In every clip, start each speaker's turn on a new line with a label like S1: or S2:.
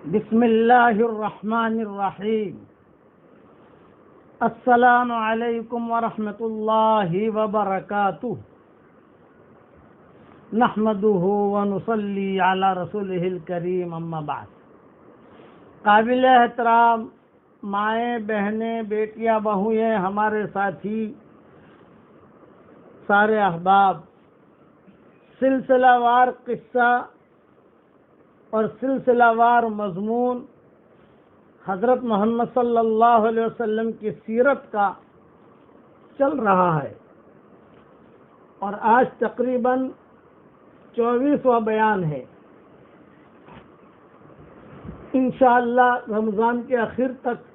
S1: بسم اللہ الرحمن الرحیم۔ السلام علیکم ورحمۃ اللہ وبرکاتہ۔ نحمده ونصلی علی رسولہ الکریم، اما بعد۔ قابل احترام مائیں، بہنیں، بیٹیاں، بہوئیں، ہمارے ساتھی، سارے احباب، سلسلہ وار قصہ اور سلسلہ وار مضمون حضرت محمد صلی اللہ علیہ وسلم کی سیرت کا چل رہا ہے، اور آج تقریباً 24واں بیان ہے۔ انشاءاللہ رمضان کے آخر تک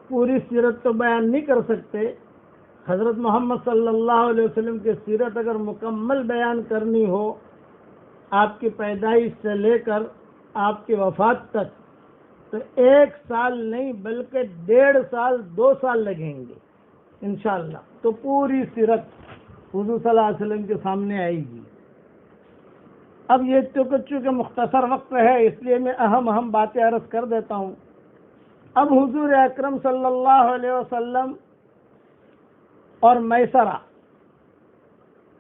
S1: پوری سیرت تو بیان نہیں کر سکتے۔ حضرت محمد صلی اللہ علیہ وسلم کی سیرت اگر مکمل بیان کرنی ہو، آپ کی پیدائش سے لے کر آپ کی وفات تک، تو 1 سال نہیں بلکہ 1.5 سال 2 سال لگیں گے انشاءاللہ۔ تو پوری سیرت حضور صلی اللہ علیہ وسلم کے سامنے آئے گی۔ اب یہ چونکہ مختصر وقت ہے، اس لیے میں اہم باتیں عرض کر دیتا ہوں۔ اب حضور اکرم صلی اللہ علیہ وسلم اور میسرہ،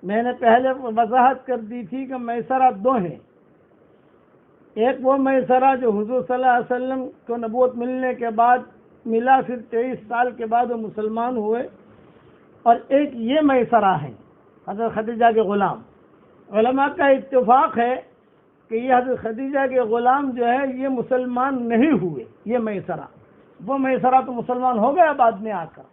S1: میں نے پہلے وضاحت کر دی تھی کہ میسرہ 2 ہیں۔ ایک وہ میسرہ جو حضور صلی اللہ علیہ وسلم کو نبوت ملنے کے بعد ملا، پھر 23 سال کے بعد وہ مسلمان ہوئے، اور ایک یہ میسرہ ہے حضرت خدیجہ کے غلام۔ علماء کا اتفاق ہے کہ یہ حضرت خدیجہ کے غلام جو ہے یہ مسلمان نہیں ہوئے۔ یہ میسرہ، وہ میسرہ تو مسلمان ہو گیا بعد میں آ کر،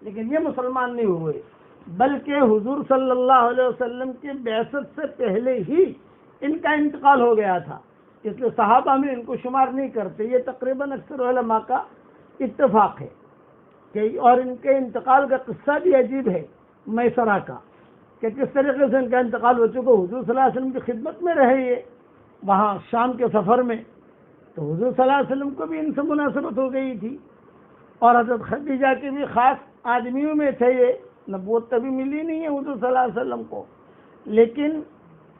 S1: لیکن یہ مسلمان نہیں ہوئے، بلکہ حضور صلی اللہ علیہ وسلم کی بعثت سے پہلے ہی ان کا انتقال ہو گیا تھا، اس لیے صحابہ میں ان کو شمار نہیں کرتے۔ یہ تقریباً اکثر علماء کا اتفاق ہے کہ، اور ان کے انتقال کا قصہ بھی عجیب ہے میسرہ کا، کہ کس طریقے سے ان کا انتقال ہو چکا۔ حضور صلی اللہ علیہ وسلم کی خدمت میں رہے یہ وہاں شام کے سفر میں، تو حضور صلی اللہ علیہ وسلم کو بھی ان سے مناسبت ہو گئی تھی، اور حضرت خدیجہ کے بھی خاص آدمیوں میں تھے یہ۔ نبوت کبھی ملی نہیں ہے حضور صلی اللہ علیہ وسلم کو، لیکن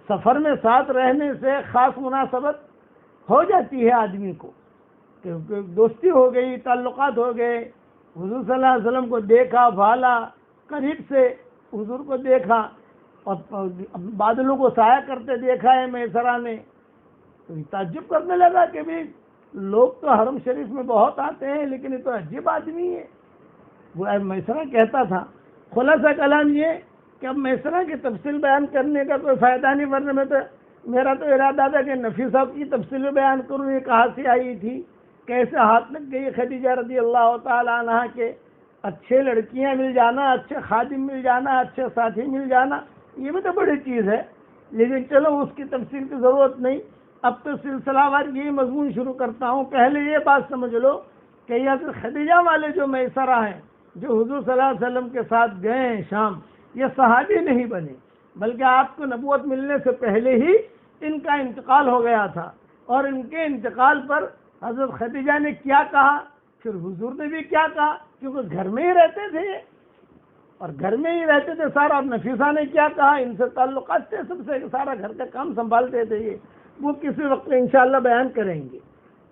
S1: سفر میں ساتھ رہنے سے خاص مناسبت ہو جاتی ہے آدمی کو، کہ دوستی ہو گئی، تعلقات ہو گئے۔ حضور صلی اللہ علیہ وسلم کو دیکھا، بھالا، قریب سے حضور کو دیکھا، اور بادلوں کو سایہ کرتے دیکھا ہے میسرہ نے، تو تعجب کرنے لگا کہ بھی لوگ تو حرم شریف میں بہت آتے ہیں، لیکن یہ تو عجیب آدمی ہے۔ وہ میسرہ کہتا تھا۔ خلاصہ کلام یہ کہ اب میسرہ کی تفصیل بیان کرنے کا کوئی فائدہ نہیں، ورنہ میں تو میرا تو ارادہ تھا کہ نفیسہ کی تفصیل بیان کروں، یہ کہاں سے آئی تھی، کیسے ہاتھ لگ گئی خدیجہ رضی اللہ تعالی عنہ کے اچھے لڑکیاں مل جانا، اچھے خادم مل جانا، اچھے ساتھی مل جانا، یہ بھی تو بڑی چیز ہے، لیکن چلو اس کی تفصیل کی ضرورت نہیں۔ اب تو سلسلہ وار یہی مضمون شروع کرتا ہوں۔ پہلے یہ بات سمجھ لو کہ یہ خدیجہ والے جو میسرہ ہیں، جو حضور صلی اللہ علیہ وسلم کے ساتھ گئے ہیں شام، یہ صحابی نہیں بنے، بلکہ آپ کو نبوت ملنے سے پہلے ہی ان کا انتقال ہو گیا تھا، اور ان کے انتقال پر حضرت خدیجہ نے کیا کہا، پھر حضور نے بھی کیا کہا، کیونکہ گھر میں ہی رہتے تھے اور گھر میں ہی رہتے تھے سارا۔ اور نفیسہ نے کیا کہا، ان سے تعلقات تھے سب سے، سارا گھر کا کام سنبھالتے تھے یہ، وہ کسی وقت انشاءاللہ بیان کریں گے۔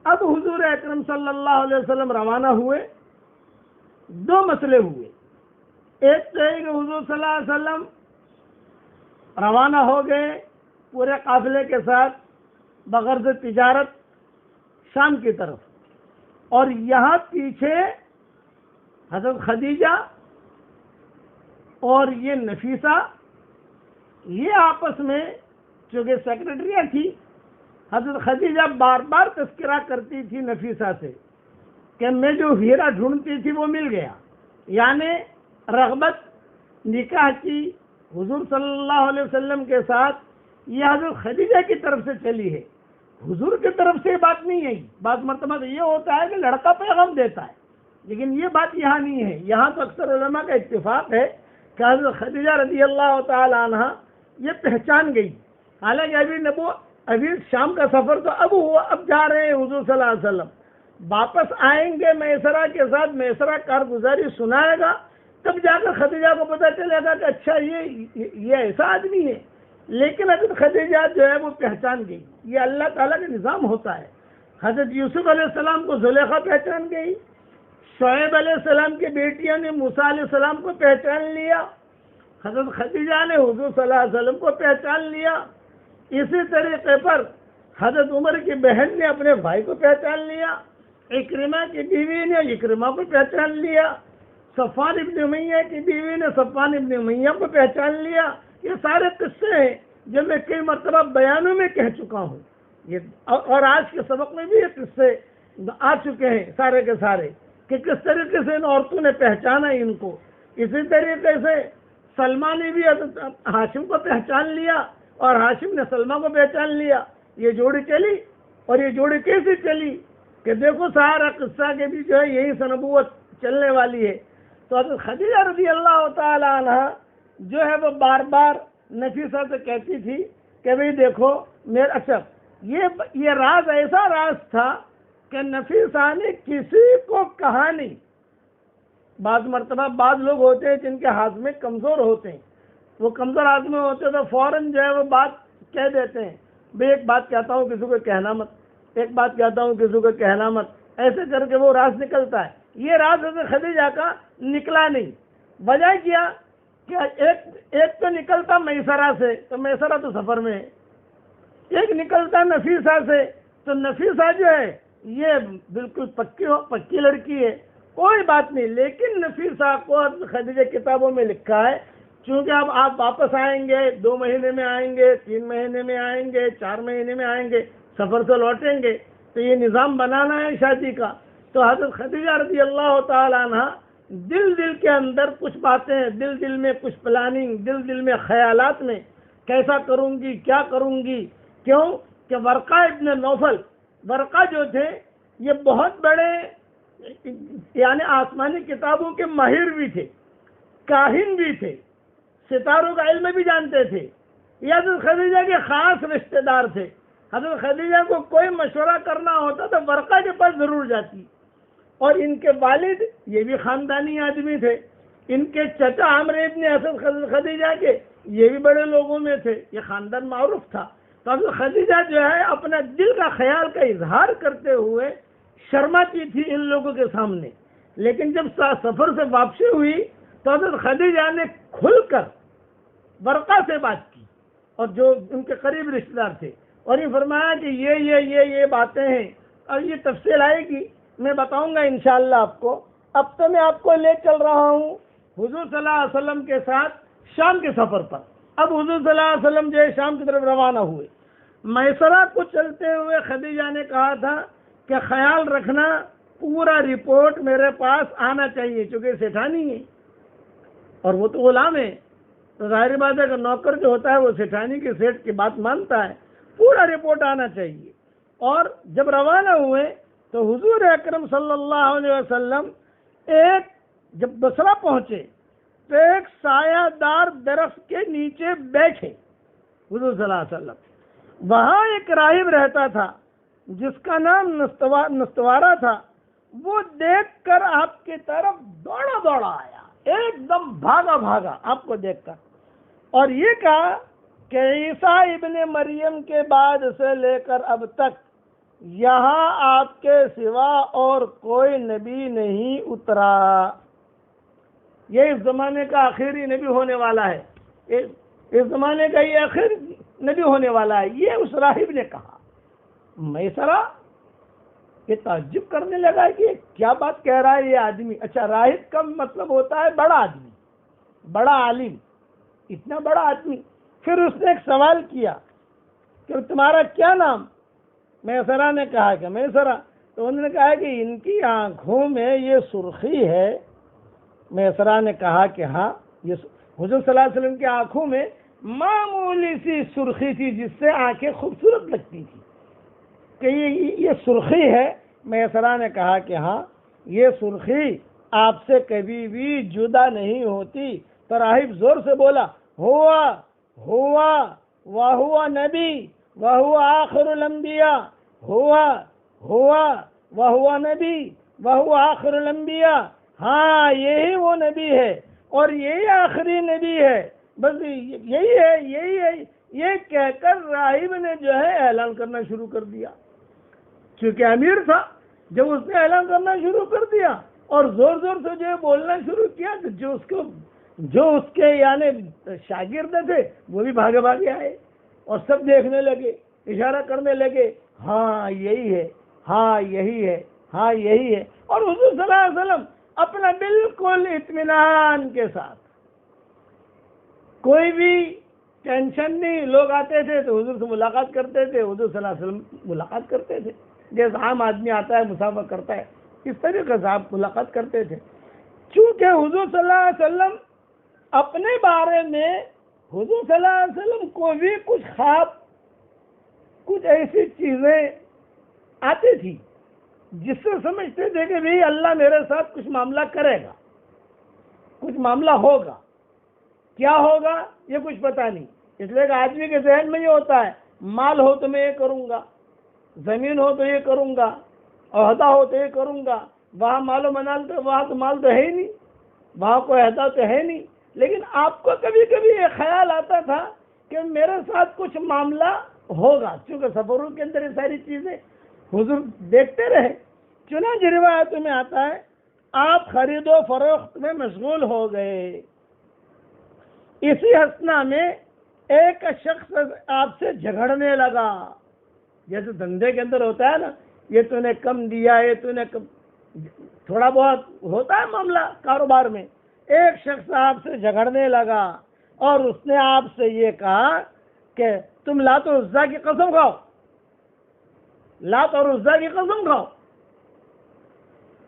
S1: اب حضور اکرم صلی اللہ علیہ وسلم روانہ ہوئے، 2 مسئلے ہوئے۔ ایک تو ہے کہ حضور صلی اللہ علیہ وسلم روانہ ہو گئے پورے قافلے کے ساتھ بغرض تجارت شام کی طرف، اور یہاں پیچھے حضرت خدیجہ اور یہ نفیسہ، یہ آپس میں، چونکہ سیکرٹریاں تھی، حضرت خدیجہ بار بار تذکرہ کرتی تھی نفیسہ سے کہ میں جو ہیرا ڈھونڈتی تھی وہ مل گیا، یعنی رغبت نکاح کی حضور صلی اللہ علیہ وسلم کے ساتھ یہ حضرت خدیجہ کی طرف سے چلی ہے، حضور کی طرف سے بات نہیں ہے۔ بعض مرتبہ تو یہ ہوتا ہے کہ لڑکا پیغام دیتا ہے، لیکن یہ بات یہاں نہیں ہے۔ یہاں تو اکثر علماء کا اتفاق ہے کہ حضرت خدیجہ رضی اللہ تعالی عنہ یہ پہچان گئی، حالانکہ ابھی شام کا سفر تو اب ہوا، اب جا رہے ہیں حضور صلی اللہ علیہ وسلم، واپس آئیں گے میسرہ کے ساتھ، میسرہ کارگزاری سنائے گا، تب جا کر خدیجہ کو پتہ چلے گا کہ اچھا یہ ایسا آدمی ہے۔ لیکن حضرت خدیجہ جو ہے وہ پہچان گئی، یہ اللہ تعالیٰ کا نظام ہوتا ہے حضرت یوسف علیہ السلام کو زلیخا پہچان گئی، شعیب علیہ السلام کی بیٹیوں نے موسیٰ علیہ السلام کو پہچان لیا، حضرت خدیجہ نے حضور صلی اللہ علیہ وسلم کو پہچان لیا، اسی طریقے پر حضرت عمر کی بہن نے اپنے بھائی کو پہچان لیا، اکرمہ کی بیوی نے اکرمہ کو پہچان لیا، صفوان ابن امیہ کی بیوی نے صفوان ابن امیہ کو پہچان لیا۔ یہ سارے قصے ہیں جو میں کئی مرتبہ بیانوں میں کہہ چکا ہوں، اور آج کے سبق میں بھی یہ قصے آ چکے ہیں سارے کے سارے، کہ کس طریقے سے ان عورتوں نے پہچانا ان کو۔ اسی طریقے سے سلمہ نے بھی حضرت ہاشم کو پہچان لیا اور ہاشم نے سلمہ کو پہچان لیا۔ یہ جوڑی چلی، اور یہ جوڑی کیسے چلی کہ دیکھو سارا قصہ کے بھی جو ہے یہی سے نبوت چلنے والی ہے۔ تو حضرت خدیجہ رضی اللہ تعالی عنہ جو ہے وہ بار بار نفیسہ سے کہتی تھی کہ بھئی دیکھو اچھا یہ راز ایسا راز تھا کہ نفیسہ نے کسی کو کہا نہیں۔ بعض مرتبہ بعض لوگ ہوتے ہیں جن کے ہاتھ میں کمزور ہوتے ہیں، وہ کمزور آدمی ہوتے ہیں تو فوراً جو ہے وہ بات کہہ دیتے ہیں، بھئی ایک بات کہتا ہوں کسی کو کہنا مت، ایک بات کہتا ہوں کسی کو کہنا مت، ایسے کر کے وہ راز نکلتا ہے۔ یہ راز حضرت خدیجہ کا نکلا نہیں۔ وجہ کیا کہ ایک تو نکلتا میسرہ سے، تو میسرہ تو سفر میں ہے، ایک نکلتا نفیسہ سے، تو نفیسہ جو ہے یہ بالکل پکی لڑکی ہے، کوئی بات نہیں۔ لیکن نفیسہ کو خدیجہ کتابوں میں لکھا ہے چونکہ اب آپ واپس آئیں گے، 2 مہینے میں آئیں گے، 3 مہینے میں آئیں گے، 4 مہینے میں آئیں گے، سفر سے لوٹیں گے، تو یہ نظام بنانا ہے شادی کا۔ تو حضرت خدیجہ رضی اللہ تعالی عنہ دل کے اندر کچھ باتیں، دل میں کچھ پلاننگ، دل میں خیالات میں کیسا کروں گی، کیا کروں گی، کیوں کہ ورقہ ابن نوفل، ورقہ جو تھے یہ بہت بڑے یعنی آسمانی کتابوں کے ماہر بھی تھے، کاہن بھی تھے، ستاروں کا علم بھی جانتے تھے، یہ حضرت خدیجہ کے خاص رشتہ دار تھے۔ حضرت خدیجہ کو کوئی مشورہ کرنا ہوتا تو ورقہ کے پاس ضرور جاتی، اور ان کے والد یہ بھی خاندانی آدمی تھے، ان کے چچا عمرو ابن اسد خدیجہ کے یہ بھی بڑے لوگوں میں تھے، یہ خاندان معروف تھا۔ تو حضرت خدیجہ جو ہے اپنا دل کا خیال کا اظہار کرتے ہوئے شرماتی تھی ان لوگوں کے سامنے، لیکن جب سفر سے واپسی ہوئی تو حضرت خدیجہ نے کھل کر ورقہ سے بات کی، اور جو ان کے قریب رشتہ دار تھے، اور یہ فرمایا کہ یہ باتیں ہیں، اور یہ تفصیل آئے گی میں بتاؤں گا انشاءاللہ آپ کو۔ اب تو میں آپ کو لے چل رہا ہوں حضور صلی اللہ علیہ وسلم کے ساتھ شام کے سفر پر۔ اب حضور صلی اللہ علیہ وسلم جو ہے شام کی طرف روانہ ہوئے، میسرہ کو چلتے ہوئے خدیجہ نے کہا تھا کہ خیال رکھنا پورا رپورٹ میرے پاس آنا چاہیے، چونکہ سیٹھانی ہے اور وہ تو غلام ہے، تو ظاہر بات ہے کہ نوکر جو ہوتا ہے وہ سیٹھانی کے سیٹ کی بات مانتا ہے، پورا رپورٹ آنا چاہیے۔ اور جب روانہ ہوئے تو حضور اکرم صلی اللہ علیہ وسلم جب بصرہ پہنچے تو ایک سایہ دار درخت کے نیچے بیٹھے حضور صلی اللہ علیہ وسلم۔ وہاں ایک راہب رہتا تھا جس کا نام نستوارہ تھا، وہ دیکھ کر آپ کی طرف دوڑا آیا، ایک دم بھاگا آپ کو دیکھ کر، اور یہ کہا کہ عیسیٰ ابن مریم کے بعد سے لے کر اب تک یہاں آپ کے سوا اور کوئی نبی نہیں اترا، یہ اس زمانے کا آخری نبی ہونے والا ہے، اس زمانے کا یہ آخری نبی ہونے والا ہے، یہ اس راہب نے کہا۔ میسرہ یہ تعجب کرنے لگا کہ کیا بات کہہ رہا ہے یہ آدمی۔ اچھا، راہب کا مطلب ہوتا ہے بڑا آدمی، بڑا عالم، اتنا بڑا آدمی۔ پھر اس نے ایک سوال کیا کہ تمہارا کیا نام؟ میسرہ نے کہا کہ میسرہ۔ تو انہوں نے کہا کہ ان کی آنکھوں میں یہ سرخی ہے۔ میسرہ نے کہا کہ ہاں، یہ حضور صلی اللہ علیہ وسلم کی آنکھوں میں معمولی سی سرخی تھی جس سے آنکھیں خوبصورت لگتی تھی، کہ یہ سرخی ہے۔ میسرہ نے کہا کہ ہاں، یہ سرخی آپ سے کبھی بھی جدا نہیں ہوتی۔ تو راہب زور سے بولا، ہوا وہو نبی وہو آخر الانبیاء، ہوا وہو نبی وہو آخر الانبیاء، ہاں یہی وہ نبی ہے اور یہی آخری نبی ہے، بس یہی ہے۔ یہ کہہ کر راہب نے جو ہے اعلان کرنا شروع کر دیا چونکہ امیر تھا، جب اس نے اعلان کرنا شروع کر دیا اور زور زور سے جو ہے بولنا شروع کیا تو جو اس کے یعنی شاگرد تھے وہ بھی بھاگے بھاگے آئے اور سب دیکھنے لگے، اشارہ کرنے لگے، ہاں یہی ہے، ہاں یہی ہے، ہاں یہی ہے۔ اور حضور صلی اللہ علیہ وسلم اپنا بالکل اطمینان کے ساتھ، کوئی بھی ٹینشن نہیں، لوگ آتے تھے تو حضور سے ملاقات کرتے تھے، حضور صلی اللہ علیہ وسلم ملاقات کرتے تھے، جیسے عام آدمی آتا ہے مسافر کرتا ہے اس طریقے سے آپ ملاقات کرتے تھے۔ چونکہ حضور صلی اللہ علیہ وسلم اپنے بارے میں، حضور صلی اللہ علیہ وسلم کو بھی کچھ خواب، کچھ ایسی چیزیں آتی تھی جس سے سمجھتے تھے کہ بھئی اللہ میرے ساتھ کچھ معاملہ کرے گا، کچھ معاملہ ہوگا، کیا ہوگا یہ کچھ پتہ نہیں۔ اس لیے کہ آدمی کے ذہن میں یہ ہوتا ہے مال ہو تو میں یہ کروں گا، زمین ہو تو یہ کروں گا، عہدہ ہو تو یہ کروں گا، وہاں مال و منال تو وہاں تو مال تو ہے ہی نہیں، وہاں کوئی عہدہ تو ہے نہیں، لیکن آپ کو کبھی کبھی یہ خیال آتا تھا کہ میرے ساتھ کچھ معاملہ ہوگا، چونکہ سفروں کے اندر یہ ساری چیزیں حضور دیکھتے رہے۔ چنانچہ روایتوں میں آتا ہے آپ خرید و فروخت میں مشغول ہو گئے، اسی اثنا میں ایک شخص آپ سے جھگڑنے لگا، جیسے دھندے کے اندر ہوتا ہے نا، یہ تو نے کم دیا، یہ تو نے تھوڑا بہت ہوتا ہے معاملہ کاروبار میں۔ ایک شخص آپ سے جھگڑنے لگا اور اس نے آپ سے یہ کہا کہ تم لات و عزا کی قسم کھاؤ، لات اور عزا کی قسم کھاؤ۔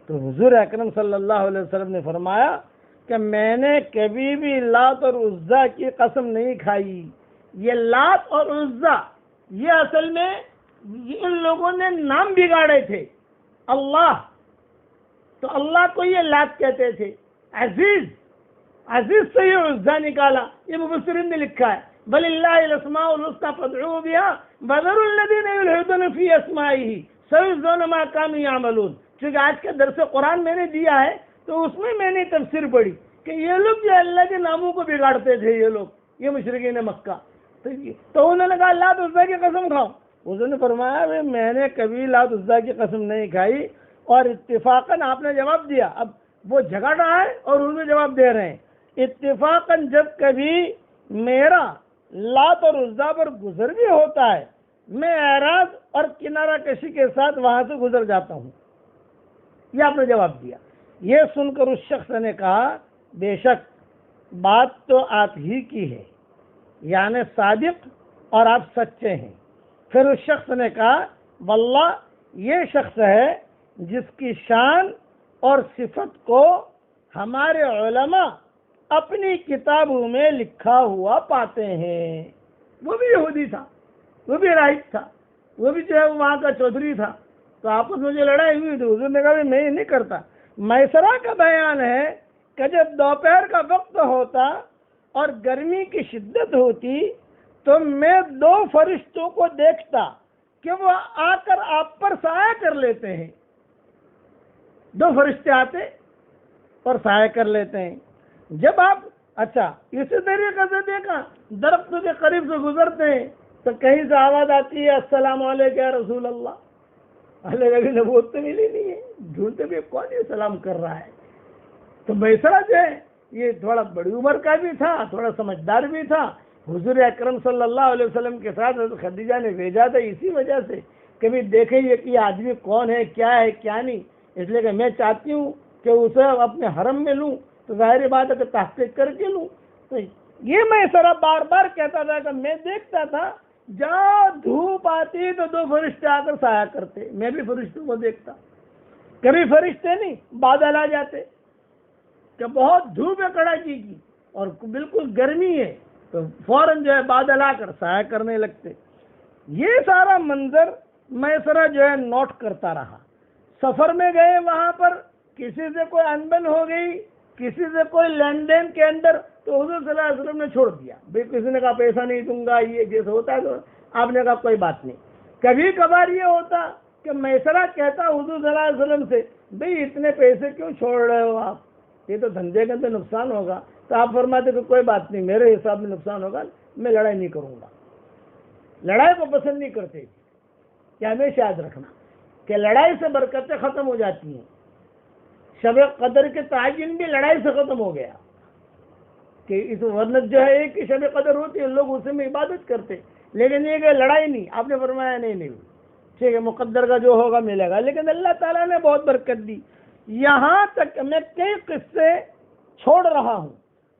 S1: تو حضور اکرم صلی اللہ علیہ وسلم نے فرمایا کہ میں نے کبھی بھی لات اور عزا کی قسم نہیں کھائی۔ یہ لات اور عزا یہ اصل میں ان لوگوں نے نام بگاڑے تھے، اللہ تو اللہ کو یہ لات کہتے تھے، عزیز، عزیز سے یہ عزا نکالا، یہ مفسرین نے لکھا ہے بَلِلَّهِ الْأَسْمَاءُ الْحُسْنَىٰ فَادْعُوهُ بِهَا وَذَرُوا الَّذِينَ يُلْحِدُونَ فِي أَسْمَائِهِ سَيُجْزَوْنَ مَا كَانُوا يَعْمَلُونَ۔ چونکہ آج کا درس قرآن میں نے دیا ہے تو اس میں نے تفسیر پڑھی کہ یہ لوگ جو اللہ کے ناموں کو بگاڑتے تھے، یہ لوگ، یہ مشرکین مکہ، تو انہوں نے کہا لات عزا کی قسم کھاؤ۔ حضور نے فرمایا میں نے کبھی لات عزا کی قسم نہیں کھائی، اور اتفاقاً آپ نے جواب دیا، اب وہ جھگڑ رہا ہے اور حضور جواب دے رہے ہیں، اتفاقاً جب کبھی میرا لات اور عزا پر گزر بھی ہوتا ہے میں اعراض اور کنارہ کشی کے ساتھ وہاں سے گزر جاتا ہوں۔ یہ آپ نے جواب دیا۔ یہ سن کر اس شخص نے کہا بے شک بات تو آپ ہی کی ہے، یعنی صادق اور آپ سچے ہیں۔ پھر اس شخص نے کہا واللہ یہ شخص ہے جس کی شان اور صفت کو ہمارے علماء اپنی کتابوں میں لکھا ہوا پاتے ہیں۔ وہ بھی یہودی تھا، وہ بھی راہب تھا، وہ بھی جو ہے وہاں کا چودھری تھا، تو آپس میں جو لڑائی ہوئی تھی حضور نے کہا میں یہ نہیں کرتا۔ میسرہ کا بیان ہے کہ جب دوپہر کا وقت ہوتا اور گرمی کی شدت ہوتی تو میں دو فرشتوں کو دیکھتا کہ وہ آ کر آپ پر سایہ کر لیتے ہیں۔ دو فرشتے آتے اور سایہ کر لیتے ہیں۔ جب آپ اچھا اسی طریقے سے دیکھا درختوں کے قریب سے گزرتے ہیں تو کہیں سے آواز آتی ہے السلام علیکم یا رسول اللہ، اللہ نبوت تو ملی نہیں ہے، ڈھونڈتے بھی کون یہ سلام کر رہا ہے۔ تو میسرہ جو ہے یہ تھوڑا بڑی عمر کا بھی تھا، تھوڑا سمجھدار بھی تھا، حضور اکرم صلی اللہ علیہ وسلم کے ساتھ خدیجہ نے بھیجا تھا اسی وجہ سے کبھی دیکھیں یہ کہ آدمی کون ہے کیا نہیں، اس لیے کہ میں چاہتی ہوں کہ اسے اپنے حرم میں لوں تو ظاہر بات ہے کہ تحقیق کر کے لوں۔ تو یہ میسرہ بار بار کہتا تھا کہ میں دیکھتا تھا جہاں دھوپ آتی تو دو فرشتے آ کر سایہ کرتے، میں بھی فرشتوں کو دیکھتا، کبھی فرشتے نہیں بادل آ جاتے کہ بہت دھوپ ہے کڑاکی کی اور بالکل گرمی ہے تو فوراً جو ہے بادل آ کر سایہ کرنے لگتے۔ یہ سارا منظر میسرہ جو ہے نوٹ کرتا رہا۔ سفر میں گئے وہاں پر کسی سے کوئی انبن ہو گئی، کسی سے کوئی لین دین کے اندر تو حضور صلی اللہ علیہ وسلم نے چھوڑ دیا، بھئی کسی نے کہا پیسہ نہیں دوں گا، یہ جیسے ہوتا ہے تو آپ نے کہا کوئی بات نہیں۔ کبھی کبھار یہ ہوتا کہ میسرہ کہتا حضور صلی اللہ علیہ وسلم سے بھئی اتنے پیسے کیوں چھوڑ رہے ہو آپ، یہ تو دھندے کے اندر نقصان ہوگا، تو آپ فرماتے کہ کوئی بات نہیں، میرے حساب میں نقصان ہوگا، میں لڑائی نہیں کروں گا۔ لڑائی کو پسند نہیں کرتے، یہ ہمیشہ یاد رکھنا۔ کہ لڑائی سے برکتیں ختم ہو جاتی ہیں. شب قدر کے تعین بھی لڑائی سے ختم ہو گیا کہ اس ورنہ جو ہے ایک شب قدر ہوتی ہے، لوگ اسی میں عبادت کرتے، لیکن یہ کہ لڑائی نہیں. آپ نے فرمایا نہیں ٹھیک ہے، مقدر کا جو ہوگا ملے گا. لیکن اللہ تعالیٰ نے بہت برکت دی. یہاں تک میں کئی قصے چھوڑ رہا ہوں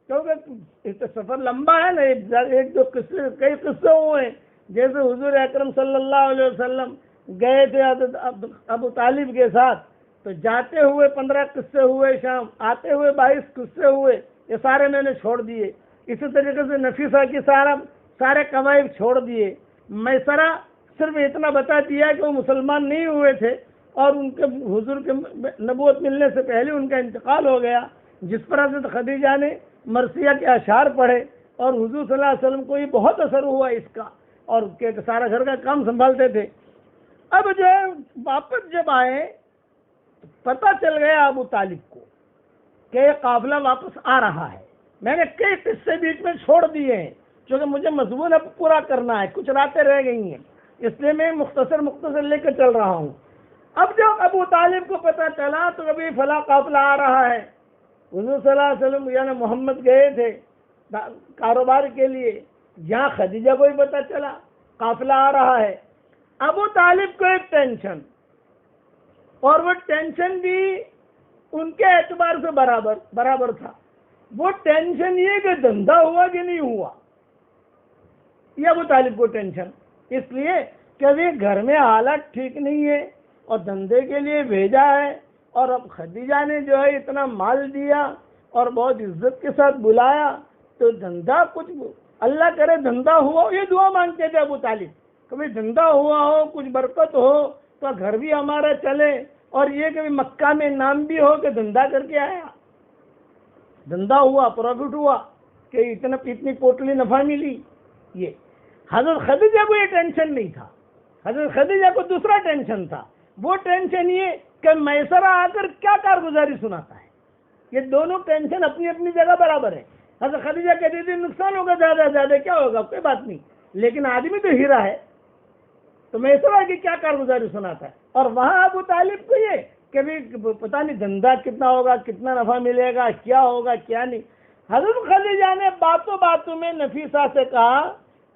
S1: کیونکہ سفر لمبا ہے نا. ایک دو قصے، کئی قصے ہوئے ہیں. جیسے حضور اکرم صلی اللہ علیہ وسلم گئے تھے ابو طالب کے ساتھ، تو جاتے ہوئے 15 قصے ہوئے، شام آتے ہوئے 22 قصے ہوئے. یہ سارے میں نے چھوڑ دیے. اسی طریقے سے نفیسہ کی سارے قبائل چھوڑ دیے. میسرہ صرف اتنا بتا دیا کہ وہ مسلمان نہیں ہوئے تھے اور ان کے حضور کے نبوت ملنے سے پہلے ان کا انتقال ہو گیا. جس پر حضرت خدیجہ نے مرثیہ کے اشعار پڑھے اور حضور صلی اللہ علیہ وسلم کو یہ بہت اثر ہوا اس کا، اور کہ سارا گھر کا کام سنبھالتے تھے. اب جو ہے واپس جب آئے تو پتہ چل گیا ابو طالب کو کہ یہ قافلہ واپس آ رہا ہے. میں نے کئی قصے بیچ میں چھوڑ دیے ہیں کیونکہ مجھے مضمون اب پورا کرنا ہے، کچھ راتیں رہ گئی ہیں، اس لیے میں مختصر لے کر چل رہا ہوں. اب جب ابو طالب کو پتہ چلا تو کبھی فلاں قافلہ آ رہا ہے. حضور صلی اللہ علیہ وسلم یعنی محمد گئے تھے کاروبار کے لیے، جہاں خدیجہ کو بھی پتہ چلا قافلہ آ رہا ہے. ابو طالب کو ایک ٹینشن، اور وہ ٹینشن بھی ان کے اعتبار سے برابر تھا. وہ ٹینشن یہ کہ دھندا ہوا کہ نہیں ہوا، یہ ابو طالب کو ٹینشن. اس لیے کہ ابھی گھر میں حالت ٹھیک نہیں ہے اور دھندے کے لیے بھیجا ہے، اور اب خدیجہ نے جو ہے اتنا مال دیا اور بہت عزت کے ساتھ بلایا، تو دھندا کچھ اللہ کرے دھندا ہوا. یہ دعا مانگتے تھے ابو طالب، کبھی دھندا ہوا ہو، کچھ برکت ہو تو گھر بھی ہمارا چلے، اور یہ کبھی مکہ میں نام بھی ہو کہ دھندا کر کے آیا، دھندا ہوا، پروفٹ ہوا کہ اتنی پوٹلی نفع ملی. یہ حضرت خدیجہ کو یہ ٹینشن نہیں تھا. حضرت خدیجہ کو دوسرا ٹینشن تھا. وہ ٹینشن یہ کہ میسرہ آ کر کیا کارگزاری سناتا ہے. یہ دونوں ٹینشن اپنی اپنی جگہ برابر ہے. حضرت خدیجہ کہتی تھی نقصان ہوگا زیادہ کیا ہوگا کوئی بات نہیں، لیکن آدمی تو ہیرا ہے، تو میسرہ کی کیا کارگزاری سناتا ہے. اور وہاں ابو طالب کو یہ کہ بھی پتہ نہیں دھندا کتنا ہوگا، کتنا نفع ملے گا، کیا ہوگا کیا نہیں. حضرت خدیجہ نے باتوں میں نفیسہ سے کہا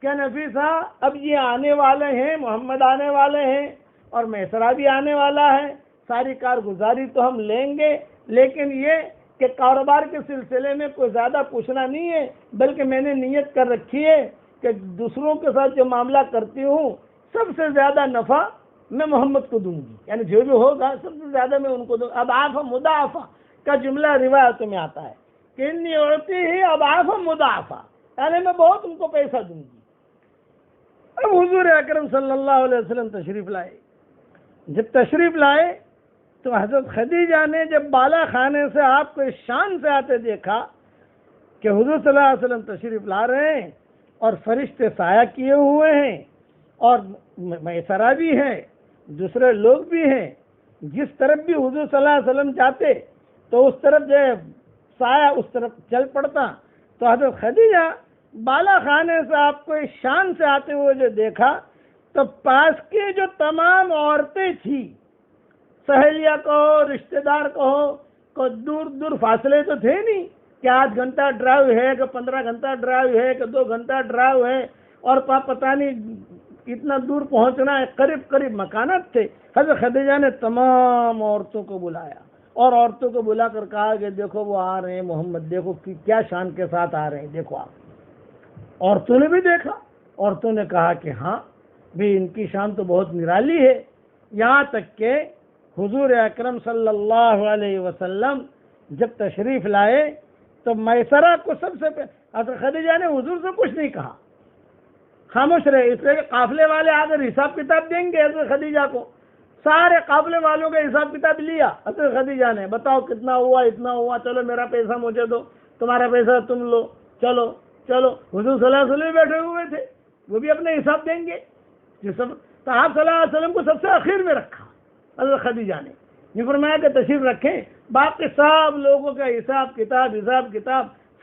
S1: کہ نفیسہ اب یہ آنے والے ہیں، محمد آنے والے ہیں اور میسرہ بھی آنے والا ہے، ساری کارگزاری تو ہم لیں گے، لیکن یہ کہ کاروبار کے سلسلے میں کوئی زیادہ پوچھنا نہیں ہے، بلکہ میں نے نیت کر رکھی ہے کہ دوسروں کے ساتھ جو معاملہ کرتی ہوں سب سے زیادہ نفع میں محمد کو دوں گی، یعنی جو بھی ہوگا سب سے زیادہ میں ان کو دوں. اضعاف مضاعفہ کا جملہ روایتوں میں آتا ہے کہ انی اعطی ہی اضعاف مضاعفہ، یعنی میں بہت ان کو پیسہ دوں گی. اب حضور اکرم صلی اللہ علیہ وسلم تشریف لائے. جب تشریف لائے تو حضرت خدیجہ نے جب بالا خانے سے آپ کو اس شان سے آتے دیکھا کہ حضور صلی اللہ علیہ وسلم تشریف لا رہے ہیں اور فرشتے سایہ کیے ہوئے ہیں اور میسرہ بھی ہے، دوسرے لوگ بھی ہیں، جس طرف بھی حضور صلی اللہ علیہ وسلم جاتے تو اس طرف جو سایہ اس طرف چل پڑتا. تو حضرت خدیجہ بالا خانے سے آپ کو اس شان سے آتے ہوئے جو دیکھا تو پاس کی جو تمام عورتیں تھیں، سہیلیہ کہو، رشتہ دار کہو، کو دور فاصلے تو تھے نہیں کہ 8 گھنٹہ ڈرائیو ہے کہ 15 گھنٹہ ڈرائیو ہے کہ 2 گھنٹہ ڈرائیو ہے اور پتہ نہیں اتنا دور پہنچنا ہے، قریب مکانات تھے. حضرت خدیجہ نے تمام عورتوں کو بلایا اور عورتوں کو بلا کر کہا کہ دیکھو وہ آ رہے ہیں محمد، دیکھو کیا شان کے ساتھ آ رہے ہیں، دیکھو آپ. عورتوں نے بھی دیکھا، عورتوں نے کہا کہ ہاں بھی ان کی شان تو بہت نرالی ہے. یہاں تک کہ حضور اکرم صلی اللہ علیہ وسلم جب تشریف لائے تو میسرہ کو سب سے حضرت خدیجہ نے حضور سے کچھ نہیں کہا، خاموش رہے، اس لیے کہ قافلے والے آ کر حساب کتاب دیں گے حضرت خدیجہ کو. سارے قافلے والوں کا حساب کتاب لیا حضرت خدیجہ نے، بتاؤ کتنا ہوا، اتنا ہوا، چلو میرا پیسہ مجھے دو، تمہارا پیسہ تم لو، چلو. حضور صلی اللہ علیہ وسلم بیٹھے ہوئے تھے، وہ بھی اپنے حساب دیں گے. تو آپ صلی اللہ علیہ وسلم کو سب سے اخیر میں رکھا حضرت خدیجہ نے. یہ فرمایا کہ تشریف رکھیں، باقی سب لوگوں کا حساب کتاب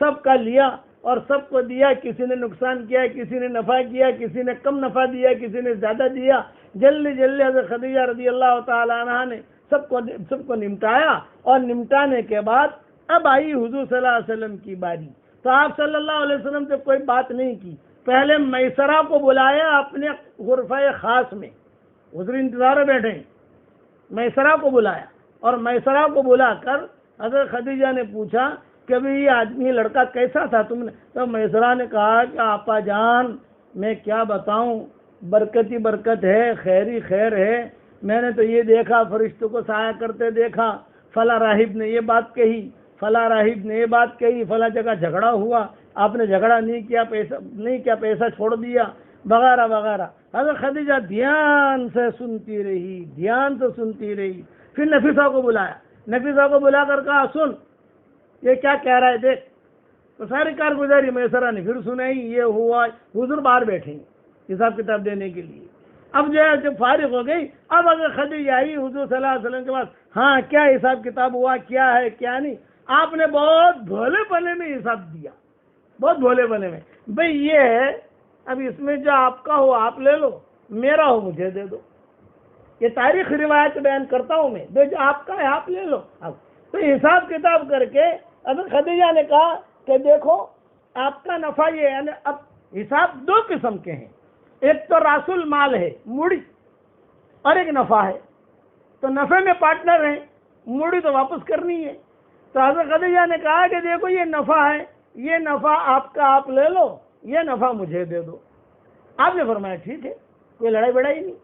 S1: سب کا لیا اور سب کو دیا. کسی نے نقصان کیا، کسی نے نفع کیا، کسی نے کم نفع دیا، کسی نے زیادہ دیا. جلدی جلدی حضرت خدیجہ رضی اللہ تعالیٰ عنہ نے سب کو نمٹایا، اور نمٹانے کے بعد اب آئی حضور صلی اللہ علیہ وسلم کی باری۔ تو آپ صلی اللہ علیہ وسلم سے کوئی بات نہیں کی، پہلے میسرہ کو بلایا اپنے غرفہ خاص میں، حضور انتظار بیٹھے ہیں، میسرہ کو بلایا، اور میسرہ کو بلا کر حضرت خدیجہ نے پوچھا کہ ابھی یہ آدمی لڑکا کیسا تھا تم نے؟ تو میسرہ نے کہا کہ آپا جان میں کیا بتاؤں، برکت ہی برکت ہے، خیر ہی خیر ہے، میں نے تو یہ دیکھا فرشتوں کو سایہ کرتے دیکھا، فلاں راہب نے یہ بات کہی، فلاں راہب نے یہ بات کہی، فلاں جگہ جھگڑا ہوا، آپ نے جھگڑا نہیں کیا، پیسہ چھوڑ دیا، وغیرہ وغیرہ۔ حضرت خدیجہ دھیان سے سنتی رہی، پھر نفیسہ کو بلایا، نفیسہ کو بلا کر کہا سن یہ کیا کہہ رہا ہے دیکھ، تو ساری کارگزاری میسرہ نے پھر سنائی، یہ ہوا، حضور باہر بیٹھے ہیں حساب کتاب دینے کے لیے۔ اب جو ہے جب فارغ ہو گئی، اب اگر خدیجہ آئی حضور صلی اللہ علیہ وسلم کے پاس، ہاں کیا حساب کتاب ہوا، کیا ہے کیا نہیں؟ آپ نے بہت بھولے پنے میں حساب دیا، بہت بھولے پنے میں، بھئی یہ ہے اب اس میں جو آپ کا ہو آپ لے لو، میرا ہو مجھے دے دو، یہ تاریخ روایت بیان کرتا ہوں میں، جو آپ کا ہے آپ لے لو۔ اب تو حساب کتاب کر کے حضرت خدیجہ نے کہا کہ دیکھو آپ کا نفع یہ ہے، یعنی اب حساب دو قسم کے ہیں، ایک تو راس المال ہے موڑی، اور ایک نفع ہے، تو نفع میں پارٹنر ہیں، موڑی تو واپس کرنی ہے۔ تو حضرت خدیجہ نے کہا کہ دیکھو یہ نفع ہے، یہ نفع آپ کا آپ لے لو، یہ نفع مجھے دے دو۔ آپ نے فرمایا ٹھیک ہے، کوئی لڑائی بڑائی نہیں۔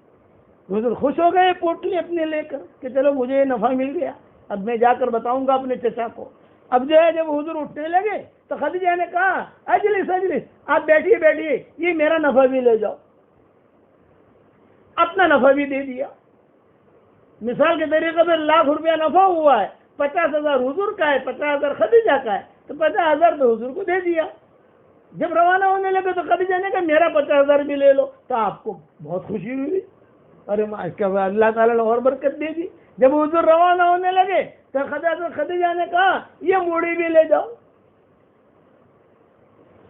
S1: حضور خوش ہو گئے پوٹلی اپنے لے کر کہ چلو مجھے یہ نفع مل گیا، اب میں جا کر بتاؤں گا اپنے چچا کو۔ اب جو ہے جب حضور اٹھنے لگے تو خدیجہ نے کہا اجلس آپ بیٹھیے، یہ میرا نفع بھی لے جاؤ، اپنا نفع بھی دے دیا۔ مثال کے طریقے پر 1,00,000 نفع ہوا ہے، 50,000 حضور کا ہے، 50,000 خدیجہ کا ہے، تو 50,000 تو حضور کو دے دیا۔ جب روانہ ہونے لگے تو خدیجہ نے کہا میرا 50,000 بھی لے لو، تو آپ کو بہت خوشی ہوئی، ارے اللہ تعالیٰ نے اور برکت دے دی۔ جب حضور روانہ ہونے لگے تو خدیجہ نے کہا یہ موڑی بھی لے جاؤ،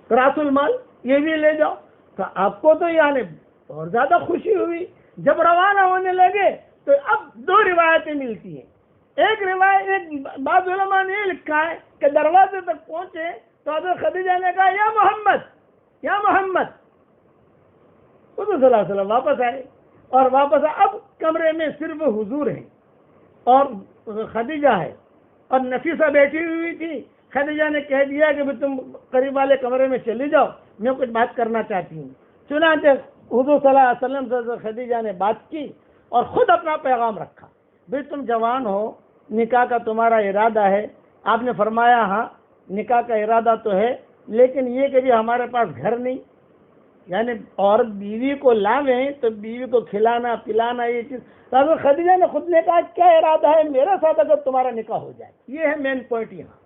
S1: راس المال یہ بھی لے جاؤ، تو آپ کو تو یعنی اور زیادہ خوشی ہوئی۔ جب روانہ ہونے لگے تو اب دو روایتیں ملتی ہیں، ایک روایت بعض علماء نے یہ لکھا ہے کہ دروازے تک پہنچے تو حضرت خدیجہ نے کہا یا محمد، حضور صلی اللہ علیہ وسلم واپس آئے، اور واپس اب کمرے میں صرف حضور ہیں اور خدیجہ ہے، اور نفیسہ بیٹھی ہوئی تھی۔ خدیجہ نے کہہ دیا کہ تم قریب والے کمرے میں چلی جاؤ، میں کچھ بات کرنا چاہتی ہوں۔ چنانچہ حضور صلی اللہ علیہ وسلم سے خدیجہ نے بات کی اور خود اپنا پیغام رکھا، بھئی تم جوان ہو، نکاح کا تمہارا ارادہ ہے۔ آپ نے فرمایا ہاں نکاح کا ارادہ تو ہے، لیکن یہ کہ ہمارے پاس گھر نہیں، یعنی اور بیوی کو لاویں تو بیوی کو کھلانا پلانا یہ چیز۔ تو حضرت خدیجہ نے خود نے کہا کیا ارادہ ہے میرے ساتھ اگر تمہارا نکاح ہو جائے، یہ ہے مین پوائنٹ یہاں۔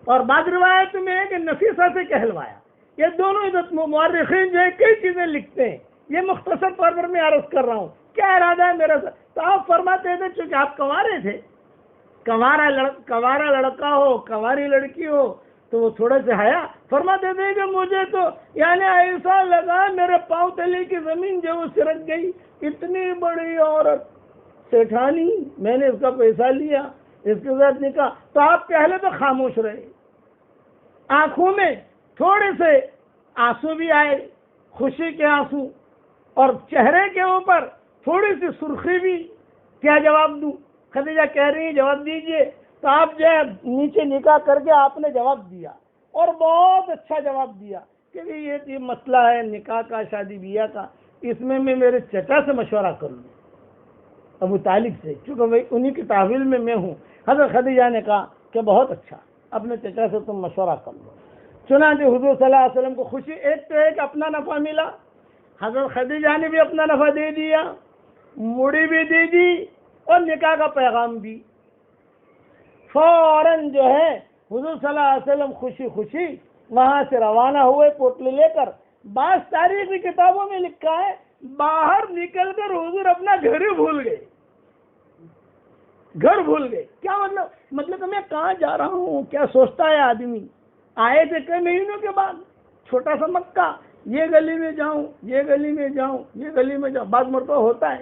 S1: اور بعض روایت میں ہے کہ نفیسہ سے کہلوایا۔ یہ دونوں مورخین جو ہے کئی چیزیں لکھتے ہیں، یہ مختصر طور پر میں عرض کر رہا ہوں کیا ارادہ ہے میرا ساتھ۔ تو آپ فرماتے تھے چونکہ آپ کنوارے تھے، کنوارا لڑکا ہو کنواری لڑکی ہو تو وہ تھوڑے سے حیا، فرماتے تھے کہ مجھے تو یعنی ایسا لگا میرے پاؤں تلے کی زمین جو سرک گئی، اتنی بڑی عورت سیٹھانی، میں نے اس کا پیسہ لیا، اس کے ساتھ نکاح۔ تو آپ پہلے تو خاموش رہے، آنکھوں میں تھوڑے سے آنسو بھی آئے، خوشی کے آنسو، اور چہرے کے اوپر تھوڑی سی سرخی بھی۔ کیا جواب دوں؟ خدیجہ کہہ رہی ہیں جواب دیجئے۔ تو آپ جو ہے نیچے نکاح کر کے آپ نے جواب دیا، اور بہت اچھا جواب دیا کہ یہ مسئلہ ہے نکاح کا، شادی بیاہ کا، اس میں میرے چچا سے مشورہ کر لوں، ابو طالب سے، چونکہ میں انہی کی تحویل میں ہوں۔ حضرت خدیجہ نے کہا کہ بہت اچھا، اپنے چچا سے تم مشورہ کر لو۔ چنانچہ حضور صلی اللہ علیہ وسلم کو خوشی، ایک تو ایک اپنا نفع ملا، حضرت خدیجہ نے بھی اپنا نفع دے دیا، مڑی بھی دے دی، اور نکاح کا پیغام بھی۔ فوراً جو ہے حضور صلی اللہ علیہ وسلم خوشی وہاں سے روانہ ہوئے پوٹلی لے کر۔ بعض تاریخی کتابوں میں لکھا ہے باہر نکل کر حضور اپنا گھر ہی بھول گئے، کیا مطلب کہ میں کہاں جا رہا ہوں، کیا سوچتا ہے آدمی۔ آئے تھے کئی مہینوں کے بعد، چھوٹا سا مکہ، یہ گلی میں جاؤں، یہ گلی میں جاؤں، یہ گلی میں جاؤں، بعض مرتبہ ہوتا ہے۔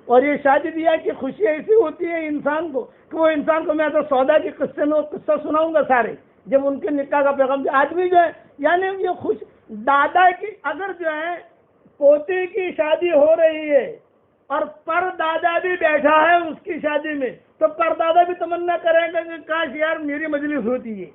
S1: اور یہ شادی بیاہ کی خوشی ایسی ہوتی ہے انسان کو کہ وہ انسان کو میں تو سودا کے قصے میں قصہ سناؤں گا سارے، جب ان کے نکاح کا پیغام آدمی جو ہے یعنی یہ خوش دادا کی اگر جو ہے پوتی کی شادی ہو رہی ہے اور پر دادا بھی بیٹھا ہے اس کی شادی میں، تو پر دادا بھی تمنا کرے گا کہ کاش یار میری مجلس ہوتی ہے،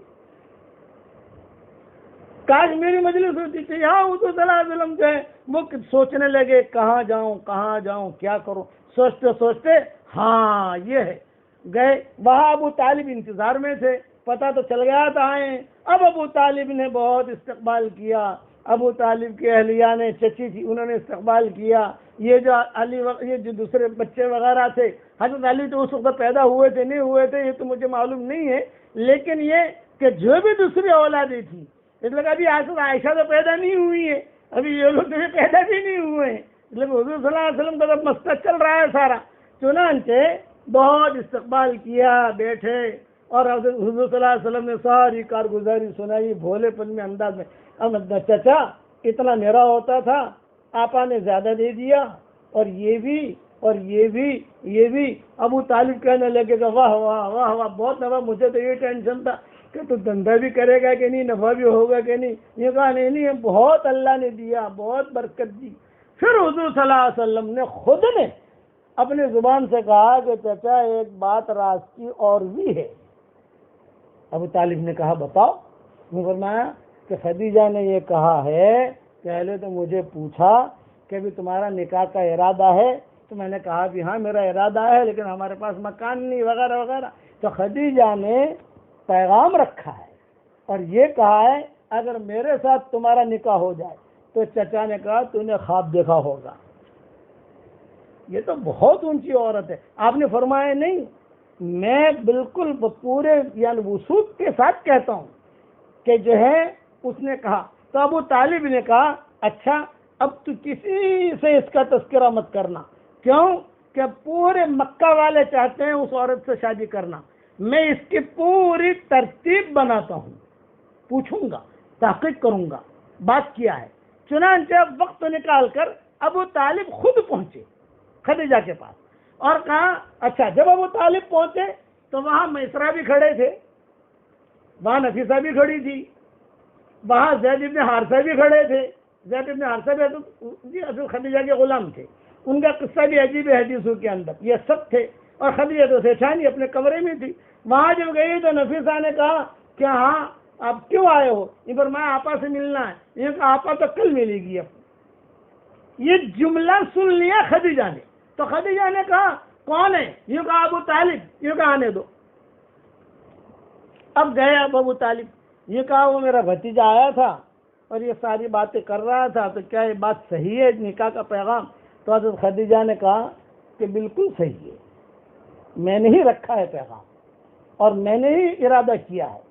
S1: کاش میری مجلس ہوتی تھی۔ یہاں حضور صلی اللہ علیہ وسلم جو ہے وہ سوچنے لگے کہاں جاؤں کیا کروں، سوچتے سوچتے ہاں یہ ہے گئے وہاں۔ ابو طالب انتظار میں تھے، پتہ تو چل گیا تھا آئے۔ اب ابو طالب نے بہت استقبال کیا، ابو طالب کی اہلیہ نے، چچی تھی انہوں نے استقبال کیا۔ یہ جو علی یہ جو دوسرے بچے وغیرہ تھے، حضرت علی تو اس وقت پیدا ہوئے تھے نہیں ہوئے تھے یہ تو مجھے معلوم نہیں ہے، لیکن یہ کہ جو بھی دوسری اولادیں تھیں، اس لیے ابھی حضرت عائشہ تو پیدا نہیں ہوئی ہے، ابھی یہ لوگ تو پیدا بھی نہیں ہوئے ہیں، لیکن حضور صلی اللہ علیہ وسلم کا تو مسئلہ چل رہا ہے سارا۔ چنانچہ بہت استقبال کیا، بیٹھے، اور حضور صلی اللہ علیہ وسلم نے ساری کارگزاری سنائی بھولے پن میں انداز میں۔ اب چچا اتنا میرا ہوتا تھا، آپا نے زیادہ دے دیا، اور یہ بھی۔ ابو طالب کہنے لگے کہ واہ واہ واہ واہ بہت نفع، مجھے تو یہ ٹینشن تھا کہ تو دھندا بھی کرے گا کہ نہیں، نفع بھی ہوگا کہ نہیں۔ یہ کہا نہیں بہت اللہ نے دیا، بہت برکت دی۔ پھر حضور صلی اللہ علیہ وسلم نے خود نے اپنی زبان سے کہا کہ چچا ایک بات راز کی اور بھی ہے۔ ابو طالب نے کہا بتاؤ؟ میں فرمایا کہ خدیجہ نے یہ کہا ہے، پہلے تو مجھے پوچھا کہ بھی تمہارا نکاح کا ارادہ ہے، تو میں نے کہا بھی ہاں میرا ارادہ ہے، لیکن ہمارے پاس مکان نہیں وغیرہ وغیرہ۔ تو خدیجہ نے پیغام رکھا ہے اور یہ کہا ہے اگر میرے ساتھ تمہارا نکاح ہو جائے تو چچا نے کہا تو نے خواب دیکھا ہوگا۔ یہ تو بہت اونچی عورت ہے۔ آپ نے فرمایا نہیں، میں بالکل پورے یعنی وثوق کے ساتھ کہتا ہوں کہ جو ہے اس نے کہا۔ تو ابو طالب نے کہا اچھا اب تو کسی سے اس کا تذکرہ مت کرنا، کیوں کہ پورے مکہ والے چاہتے ہیں اس عورت سے شادی کرنا، میں اس کی پوری ترتیب بناتا ہوں، پوچھوں گا، تحقیق کروں گا بات کیا ہے۔ چنانچہ وقت نکال کر ابو طالب خود پہنچے خدیجہ کے پاس اور کہا اچھا۔ جب ابو طالب پہنچے تو وہاں میسرہ بھی کھڑے تھے، وہاں نفیسہ بھی کھڑی تھی، وہاں زید ابن حارثہ بھی کھڑے تھے۔ زید ابن حارثہ بھی اصل خدیجہ کے غلام تھے، ان کا قصہ بھی عجیب ہے حدیثوں کے اندر، یہ سب تھے۔ اور خدیجہ تو سیٹھانی اپنے کمرے میں تھی۔ وہاں جب گئی تو نفیسہ نے کہا کہ ہاں آپ کیوں آئے ہو؟ یہ فرمایا آپا سے ملنا ہے۔ یہ کہا آپا تو کل ملے گی۔ اب یہ جملہ سن لیا خدیجہ نے، تو خدیجہ نے کہا کون ہے؟ یہ کہا ابو طالب۔ یہ کہا آنے دو۔ اب گئے ابو طالب، یہ کہا وہ میرا بھتیجا آیا تھا اور یہ ساری باتیں کر رہا تھا، تو کیا یہ بات صحیح ہے نکاح کا پیغام؟ تو حضرت خدیجہ نے کہا کہ بالکل صحیح ہے، میں نے ہی رکھا ہے پیغام اور میں نے ہی ارادہ کیا ہے۔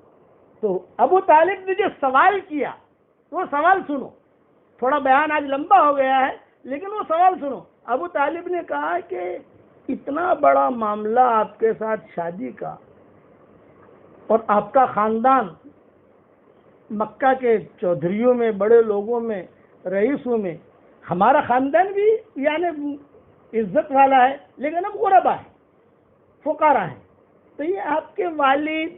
S1: تو ابو طالب نے جو سوال کیا وہ سوال سنو، تھوڑا بیان آج لمبا ہو گیا ہے لیکن وہ سوال سنو۔ ابو طالب نے کہا کہ اتنا بڑا معاملہ آپ کے ساتھ شادی کا، اور آپ کا خاندان مکہ کے چودھریوں میں، بڑے لوگوں میں، رئیسوں میں، ہمارا خاندان بھی یعنی عزت والا ہے، لیکن ہم غربا ہیں، فقراء ہیں، تو یہ آپ کے والد،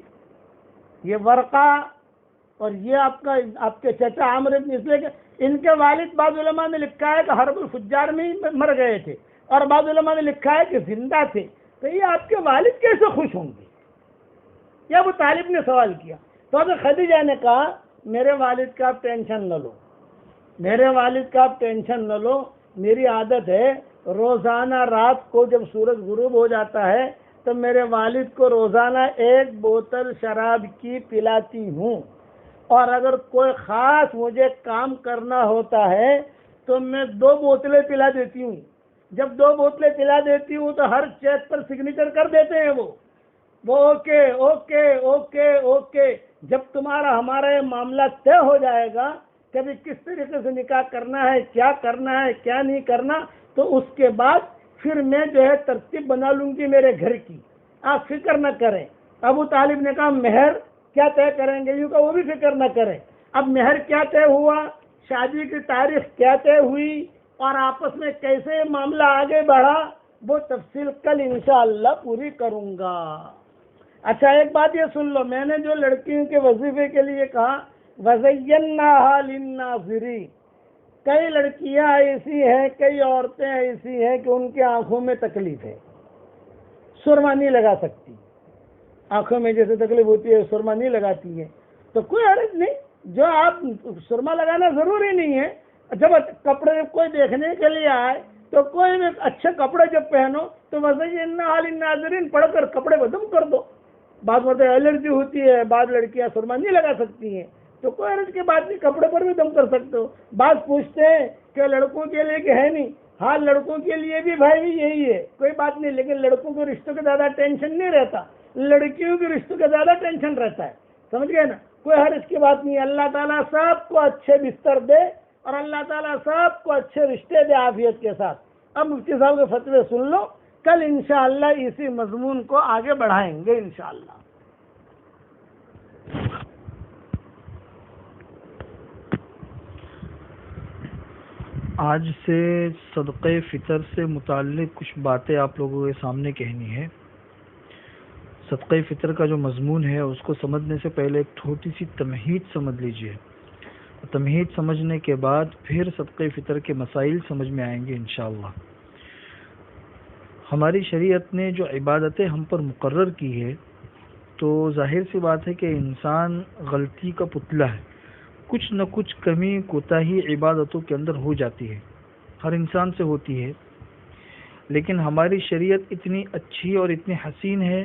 S1: یہ ورقہ اور یہ آپ کے چچا عامر بن، اس لیے کہ ان کے والد بعض علماء نے لکھا ہے کہ حرب الفجار میں ہی مر گئے تھے، اور بعض علماء نے لکھا ہے کہ زندہ تھے، تو یہ آپ کے والد کیسے خوش ہوں گے؟ یہ ابو طالب نے سوال کیا۔ تو حضرت خدیجہ نے کہا میرے والد کا آپ ٹینشن نہ لو، میرے والد کا آپ ٹینشن نہ لو، میری عادت ہے روزانہ رات کو جب سورج غروب ہو جاتا ہے تو میرے والد کو روزانہ 1 بوتل شراب کی پلاتی ہوں، اور اگر کوئی خاص مجھے کام کرنا ہوتا ہے تو میں 2 بوتلیں پلا دیتی ہوں۔ جب 2 بوتلیں پلا دیتی ہوں تو ہر چیک پر سگنیچر کر دیتے ہیں وہ اوکے اوکے اوکے اوکے۔ جب تمہارا ہمارا یہ معاملہ طے ہو جائے گا کبھی کس طریقے سے نکاح کرنا ہے، کیا کرنا ہے، کیا نہیں کرنا، تو اس کے بعد پھر میں جو ہے ترتیب بنا لوں گی میرے گھر کی، آپ فکر نہ کریں۔ ابو طالب نے کہا مہر کیا طے کریں گے؟ یوں کہ وہ بھی فکر نہ کریں۔ اب مہر کیا طے ہوا؟ شادی کی تاریخ کیا طے ہوئی اور آپس میں کیسے معاملہ آگے بڑھا، وہ تفصیل کل انشاءاللہ پوری کروں گا۔ اچھا ایک بات یہ سن لو، میں نے جو لڑکیوں کے وظیفے کے لیے کہا وَزَيَّنَّاهَا لِلنَّاظِرِينَ، کئی لڑکیاں ایسی ہیں، کئی عورتیں ایسی ہیں کہ ان کی آنکھوں میں تکلیف ہے، سرما نہیں لگا سکتی، آنکھوں میں جیسے تکلیف ہوتی ہے سرما نہیں لگاتی ہے، تو کوئی حرج نہیں، جو آپ سرما لگانا ضروری نہیں ہے، جب کپڑے کوئی دیکھنے کے لیے آئے تو کوئی بھی اچھے کپڑے جب پہنو تو وَزَيَّنَّاهَا لِلنَّاظِرِينَ پڑھ کر کپڑے بدم کر دو۔ بعض مرتبہ الرجی ہوتی ہے، بعض لڑکیاں سرما نہیں لگا سکتی ہیں، تو کوئی حرج کی بات نہیں، کپڑے پر بھی دم کر سکتے ہو۔ بعض پوچھتے ہیں کہ لڑکوں کے لیے کہ ہے نہیں، ہاں لڑکوں کے لیے بھی بھائی بھی یہی ہے، کوئی بات نہیں، لیکن لڑکوں کے رشتوں کا زیادہ ٹینشن نہیں رہتا، لڑکیوں کے رشتوں کا زیادہ ٹینشن رہتا ہے، سمجھ گئے نا؟ کوئی حرج کی بات نہیں، اللہ تعالیٰ سب کو اچھے بستر دے اور اللہ تعالیٰ سب کو اچھے رشتے دے عافیت کے ساتھ۔ اب مفتی صاحب کے فتوے سن لو، کل انشاءاللہ اسی مضمون کو آگے بڑھائیں گے انشاءاللہ۔
S2: آج سے صدقہ فطر سے متعلق کچھ باتیں آپ لوگوں کے سامنے کہنی ہے۔ صدقہ فطر کا جو مضمون ہے اس کو سمجھنے سے پہلے ایک چھوٹی سی تمہید سمجھ لیجئے، تمہید سمجھنے کے بعد پھر صدقہ فطر کے مسائل سمجھ میں آئیں گے انشاءاللہ۔ ہماری شریعت نے جو عبادتیں ہم پر مقرر کی ہے تو ظاہر سی بات ہے کہ انسان غلطی کا پتلا ہے، کچھ نہ کچھ کمی کوتاہی عبادتوں کے اندر ہو جاتی ہے، ہر انسان سے ہوتی ہے، لیکن ہماری شریعت اتنی اچھی اور اتنی حسین ہے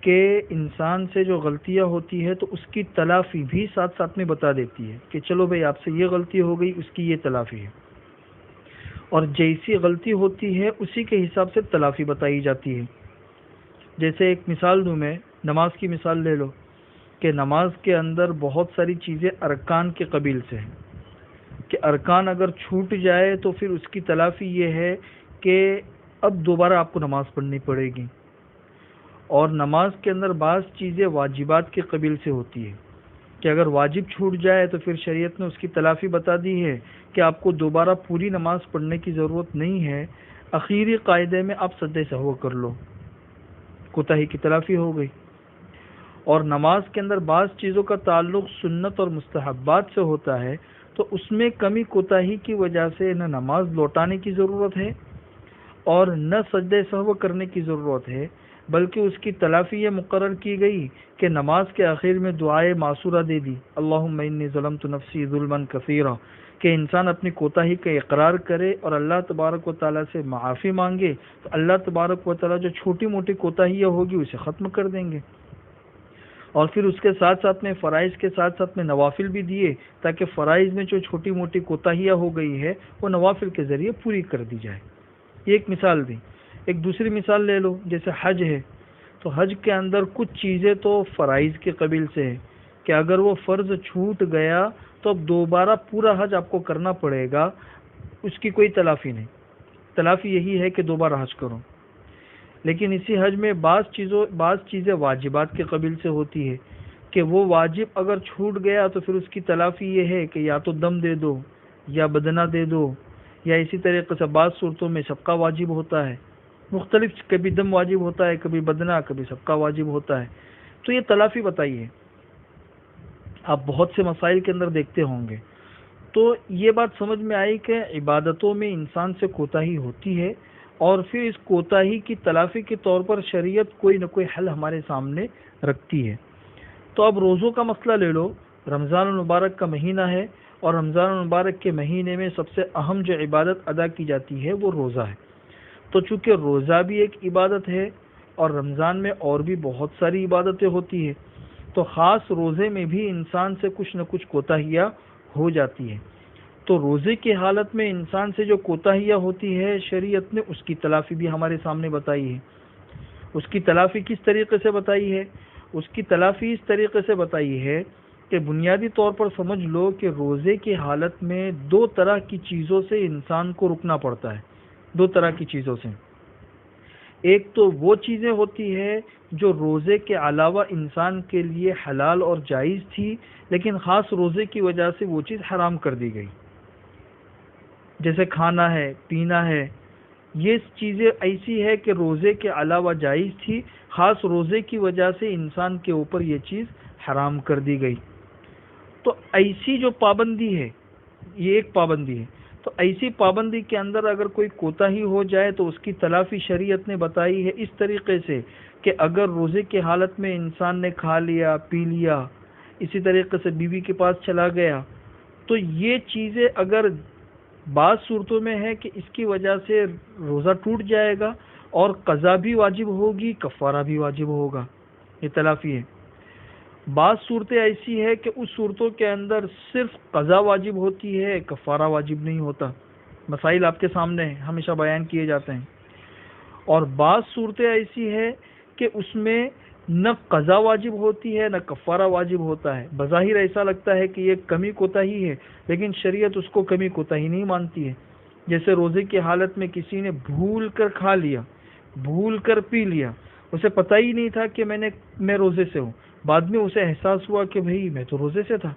S2: کہ انسان سے جو غلطیاں ہوتی ہے تو اس کی تلافی بھی ساتھ ساتھ میں بتا دیتی ہے کہ چلو بھئی آپ سے یہ غلطی ہو گئی، اس کی یہ تلافی ہے، اور جیسی غلطی ہوتی ہے اسی کے حساب سے تلافی بتائی جاتی ہے۔ جیسے ایک مثال دوں میں، نماز کی مثال لے لو کہ نماز کے اندر بہت ساری چیزیں ارکان کے قبیل سے ہیں کہ ارکان اگر چھوٹ جائے تو پھر اس کی تلافی یہ ہے کہ اب دوبارہ آپ کو نماز پڑھنی پڑے گی، اور نماز کے اندر بعض چیزیں واجبات کے قبیل سے ہوتی ہے کہ اگر واجب چھوٹ جائے تو پھر شریعت نے اس کی تلافی بتا دی ہے کہ آپ کو دوبارہ پوری نماز پڑھنے کی ضرورت نہیں ہے، اخیری قاعدے میں آپ سجدہ سہو کر لو، کوتاہی کی تلافی ہو گئی۔ اور نماز کے اندر بعض چیزوں کا تعلق سنت اور مستحبات سے ہوتا ہے تو اس میں کمی کوتاہی کی وجہ سے نہ نماز لوٹانے کی ضرورت ہے اور نہ سجدہ سہو کرنے کی ضرورت ہے، بلکہ اس کی تلافی یہ مقرر کی گئی کہ نماز کے آخر میں دعائے معصورہ دے دی، اللہم انی ظلمت نفسی ظلما کثیرا، کہ انسان اپنی کوتاہی کا اقرار کرے اور اللہ تبارک و تعالیٰ سے معافی مانگے تو اللہ تبارک و تعالیٰ جو چھوٹی موٹی کوتاہیاں ہوگی اسے ختم کر دیں گے، اور پھر اس کے ساتھ ساتھ میں فرائض کے ساتھ ساتھ میں نوافل بھی دیے تاکہ فرائض میں جو چھوٹی موٹی کوتاہیاں ہو گئی ہے وہ نوافل کے ذریعے پوری کر دی جائے۔ یہ ایک مثال دی۔ ایک دوسری مثال لے لو، جیسے حج ہے تو حج کے اندر کچھ چیزیں تو فرائض کے قبیل سے ہے کہ اگر وہ فرض چھوٹ گیا تو اب دوبارہ پورا حج آپ کو کرنا پڑے گا، اس کی کوئی تلافی نہیں، تلافی یہی ہے کہ دوبارہ حج کرو۔ لیکن اسی حج میں بعض چیزیں واجبات کے قبیل سے ہوتی ہے کہ وہ واجب اگر چھوٹ گیا تو پھر اس کی تلافی یہ ہے کہ یا تو دم دے دو یا بدنہ دے دو، یا اسی طریقے سے بعض صورتوں میں صدقہ واجب ہوتا ہے، مختلف، کبھی دم واجب ہوتا ہے، کبھی بدنہ، کبھی صدقہ واجب ہوتا ہے، تو یہ تلافی بتائیے۔ آپ بہت سے مسائل کے اندر دیکھتے ہوں گے، تو یہ بات سمجھ میں آئی کہ عبادتوں میں انسان سے کوتاہی ہوتی ہے اور پھر اس کوتاہی کی تلافی کے طور پر شریعت کوئی نہ کوئی حل ہمارے سامنے رکھتی ہے۔ تو اب روزوں کا مسئلہ لے لو، رمضان المبارک کا مہینہ ہے اور رمضان المبارک کے مہینے میں سب سے اہم جو عبادت ادا کی جاتی ہے وہ روزہ ہے۔ تو چونکہ روزہ بھی ایک عبادت ہے اور رمضان میں اور بھی بہت ساری عبادتیں ہوتی ہیں، تو خاص روزے میں بھی انسان سے کچھ نہ کچھ کوتاہیاں ہو جاتی ہیں۔ تو روزے کی حالت میں انسان سے جو کوتاہیاں ہوتی ہے شریعت نے اس کی تلافی بھی ہمارے سامنے بتائی ہے۔ اس کی تلافی کس طریقے سے بتائی ہے؟ اس کی تلافی اس طریقے سے بتائی ہے کہ بنیادی طور پر سمجھ لو کہ روزے کی حالت میں دو طرح کی چیزوں سے انسان کو رکنا پڑتا ہے، دو طرح کی چیزوں سے۔ ایک تو وہ چیزیں ہوتی ہے جو روزے کے علاوہ انسان کے لیے حلال اور جائز تھی لیکن خاص روزے کی وجہ سے وہ چیز حرام کر دی گئی، جیسے کھانا ہے، پینا ہے، یہ چیزیں ایسی ہے کہ روزے کے علاوہ جائز تھی، خاص روزے کی وجہ سے انسان کے اوپر یہ چیز حرام کر دی گئی۔ تو ایسی جو پابندی ہے، یہ ایک پابندی ہے، تو ایسی پابندی کے اندر اگر کوئی کوتاہی ہو جائے تو اس کی تلافی شریعت نے بتائی ہے اس طریقے سے کہ اگر روزے کی حالت میں انسان نے کھا لیا، پی لیا، اسی طریقے سے بیوی کے پاس چلا گیا، تو یہ چیزیں اگر بعض صورتوں میں ہے کہ اس کی وجہ سے روزہ ٹوٹ جائے گا اور قضا بھی واجب ہوگی، کفارہ بھی واجب ہوگا، یہ تلافی ہے۔ بعض صورتیں ایسی ہے کہ اس صورتوں کے اندر صرف قضا واجب ہوتی ہے، کفارہ واجب نہیں ہوتا۔ مسائل آپ کے سامنے ہیں، ہمیشہ بیان کیے جاتے ہیں۔ اور بعض صورتیں ایسی ہے کہ اس میں نہ قضا واجب ہوتی ہے، نہ کفارہ واجب ہوتا ہے۔ بظاہر ایسا لگتا ہے کہ یہ کمی کوتاہی ہے، لیکن شریعت اس کو کمی کوتاہی نہیں مانتی ہے۔ جیسے روزے کی حالت میں کسی نے بھول کر کھا لیا، بھول کر پی لیا، اسے پتہ ہی نہیں تھا کہ میں روزے سے ہوں، بعد میں اسے احساس ہوا کہ بھئی میں تو روزے سے تھا،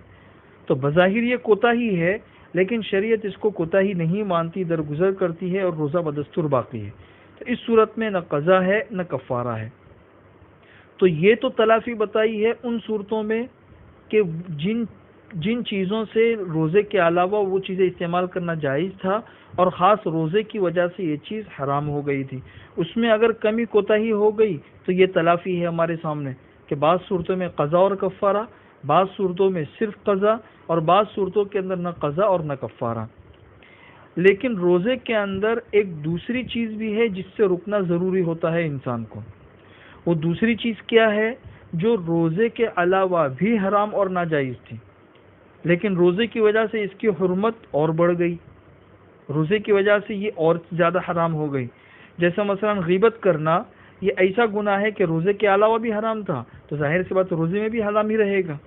S2: تو بظاہر یہ کوتاہی ہے، لیکن شریعت اس کو کوتاہی نہیں مانتی، درگزر کرتی ہے اور روزہ بدستور باقی ہے۔ تو اس صورت میں نہ قضا ہے نہ کفارہ ہے۔ تو یہ تو تلافی بتائی ہے ان صورتوں میں کہ جن چیزوں سے روزے کے علاوہ وہ چیزیں استعمال کرنا جائز تھا اور خاص روزے کی وجہ سے یہ چیز حرام ہو گئی تھی، اس میں اگر کمی کوتاہی ہو گئی تو یہ تلافی ہے ہمارے سامنے کہ بعض صورتوں میں قضا اور کفارہ، بعض صورتوں میں صرف قضا، اور بعض صورتوں کے اندر نہ قضا اور نہ کفارہ۔ لیکن روزے کے اندر ایک دوسری چیز بھی ہے جس سے رکنا ضروری ہوتا ہے انسان کو۔ وہ دوسری چیز کیا ہے؟ جو روزے کے علاوہ بھی حرام اور ناجائز تھی، لیکن روزے کی وجہ سے اس کی حرمت اور بڑھ گئی، روزے کی وجہ سے یہ اور زیادہ حرام ہو گئی۔ جیسا مثلا غیبت کرنا، یہ ایسا گناہ ہے کہ روزے کے علاوہ بھی حرام تھا، تو ظاہر سی بات روزے میں بھی حرام ہی رہے گا۔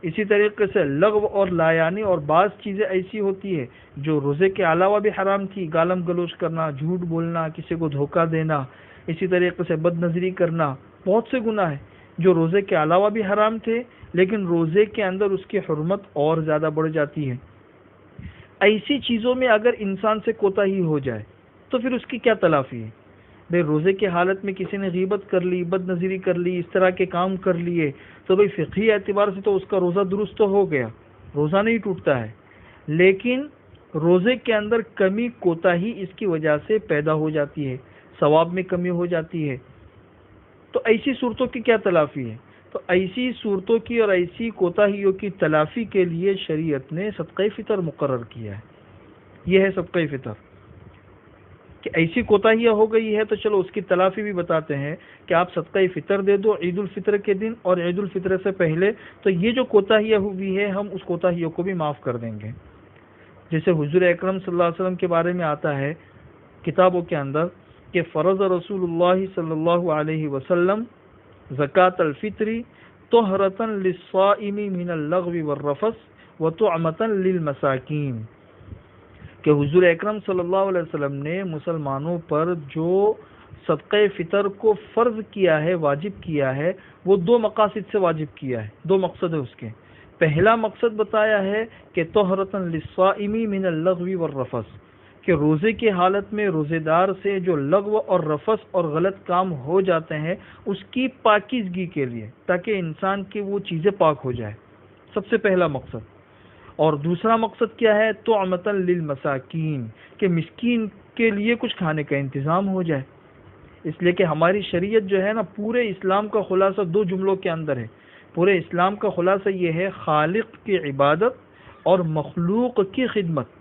S2: اسی طریقے سے لغو اور لایانی اور بعض چیزیں ایسی ہوتی ہے جو روزے کے علاوہ بھی حرام تھی، گالم گلوچ کرنا، جھوٹ بولنا، کسی کو دھوکہ دینا، اسی طریقے سے بد نظری کرنا، بہت سے گناہ ہیں جو روزے کے علاوہ بھی حرام تھے، لیکن روزے کے اندر اس کی حرمت اور زیادہ بڑھ جاتی ہے۔ ایسی چیزوں میں اگر انسان سے کوتاہی ہو جائے تو پھر اس کی کیا تلافی ہے؟ بھئی روزے کی حالت میں کسی نے غیبت کر لی، بد نظری کر لی، اس طرح کے کام کر لیے، تو بھئی فقہی اعتبار سے تو اس کا روزہ درست تو ہو گیا، روزہ نہیں ٹوٹتا ہے، لیکن روزے کے اندر کمی کوتاہی اس کی وجہ سے پیدا ہو جاتی ہے، ثواب میں کمی ہو جاتی ہے۔ تو ایسی صورتوں کی کیا تلافی ہے؟ تو ایسی صورتوں کی اور ایسی کوتاہیوں کی تلافی کے لیے شریعت نے صدقہ فطر مقرر کیا ہے۔ یہ ہے صدقہ فطر کہ ایسی کوتاہیاں ہو گئی ہے تو چلو اس کی تلافی بھی بتاتے ہیں کہ آپ صدقہ فطر دے دو عید الفطر کے دن اور عید الفطر سے پہلے، تو یہ جو کوتاہیاں ہوئی ہے ہم اس کوتاہیوں کو بھی معاف کر دیں گے۔ جیسے حضور اکرم صلی اللہ علیہ وسلم کے بارے میں آتا ہے کتابوں کے اندر کہ فرض رسول اللہ صلی اللہ علیہ وسلم زکوٰۃ الفطر طہرۃ للصائم من اللغو والرفث وطعمۃ للمساکین، کہ حضور اکرم صلی اللہ علیہ وسلم نے مسلمانوں پر جو صدقہ فطر کو فرض کیا ہے، واجب کیا ہے، وہ دو مقاصد سے واجب کیا ہے، دو مقصد ہے اس کے۔ پہلا مقصد بتایا ہے کہ طہرۃ للصائم من اللغو والرفث، کہ روزے کی حالت میں روزے دار سے جو لغو اور رفث اور غلط کام ہو جاتے ہیں اس کی پاکیزگی کے لیے، تاکہ انسان کی وہ چیزیں پاک ہو جائے، سب سے پہلا مقصد۔ اور دوسرا مقصد کیا ہے؟ طعمۃ للمساکین، کہ مسکین کے لیے کچھ کھانے کا انتظام ہو جائے۔ اس لیے کہ ہماری شریعت جو ہے نا، پورے اسلام کا خلاصہ دو جملوں کے اندر ہے۔ پورے اسلام کا خلاصہ یہ ہے، خالق کی عبادت اور مخلوق کی خدمت۔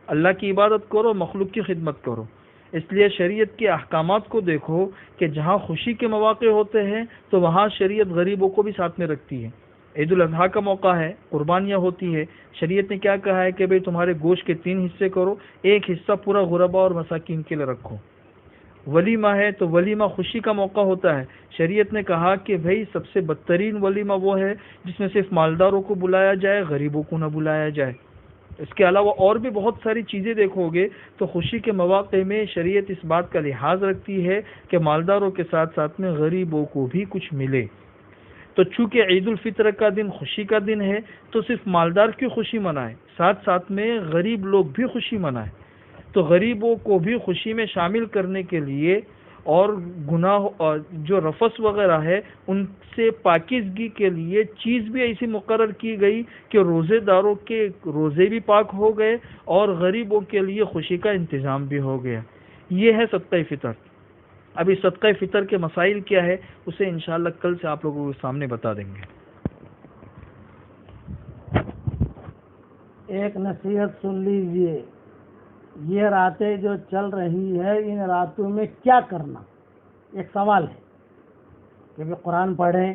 S2: اللہ کی عبادت کرو، مخلوق کی خدمت کرو۔ اس لیے شریعت کے احکامات کو دیکھو کہ جہاں خوشی کے مواقع ہوتے ہیں تو وہاں شریعت غریبوں کو بھی ساتھ میں رکھتی ہے۔ عید الاضحیٰ کا موقع ہے، قربانیاں ہوتی ہے، شریعت نے کیا کہا ہے کہ بھئی تمہارے گوشت کے 3 حصے کرو، ایک حصہ پورا غربا اور مساکین کے لیے رکھو۔ ولیمہ ہے تو ولیمہ خوشی کا موقع ہوتا ہے، شریعت نے کہا کہ بھئی سب سے بدترین ولیمہ وہ ہے جس میں صرف مالداروں کو بلایا جائے، غریبوں کو نہ بلایا جائے۔ اس کے علاوہ اور بھی بہت ساری چیزیں دیکھو گے تو خوشی کے مواقع میں شریعت اس بات کا لحاظ رکھتی ہے کہ مالداروں کے ساتھ ساتھ میں غریبوں کو بھی کچھ ملے۔ تو چونکہ عید الفطر کا دن خوشی کا دن ہے تو صرف مالدار کی خوشی منائے، ساتھ ساتھ میں غریب لوگ بھی خوشی منائے۔ تو غریبوں کو بھی خوشی میں شامل کرنے کے لیے اور گناہ جو رفث وغیرہ ہے ان سے پاکیزگی کے لیے چیز بھی ایسی مقرر کی گئی کہ روزے داروں کے روزے بھی پاک ہو گئے اور غریبوں کے لیے خوشی کا انتظام بھی ہو گیا. یہ ہے صدقہ فطر. ابھی صدقہ فطر کے مسائل کیا ہے اسے انشاءاللہ کل سے آپ لوگوں کے سامنے بتا دیں گے.
S1: ایک نصیحت سن لیجئے، یہ راتیں جو چل رہی ہے ان راتوں میں کیا کرنا؟ ایک سوال ہے کہ بھی قرآن پڑھیں،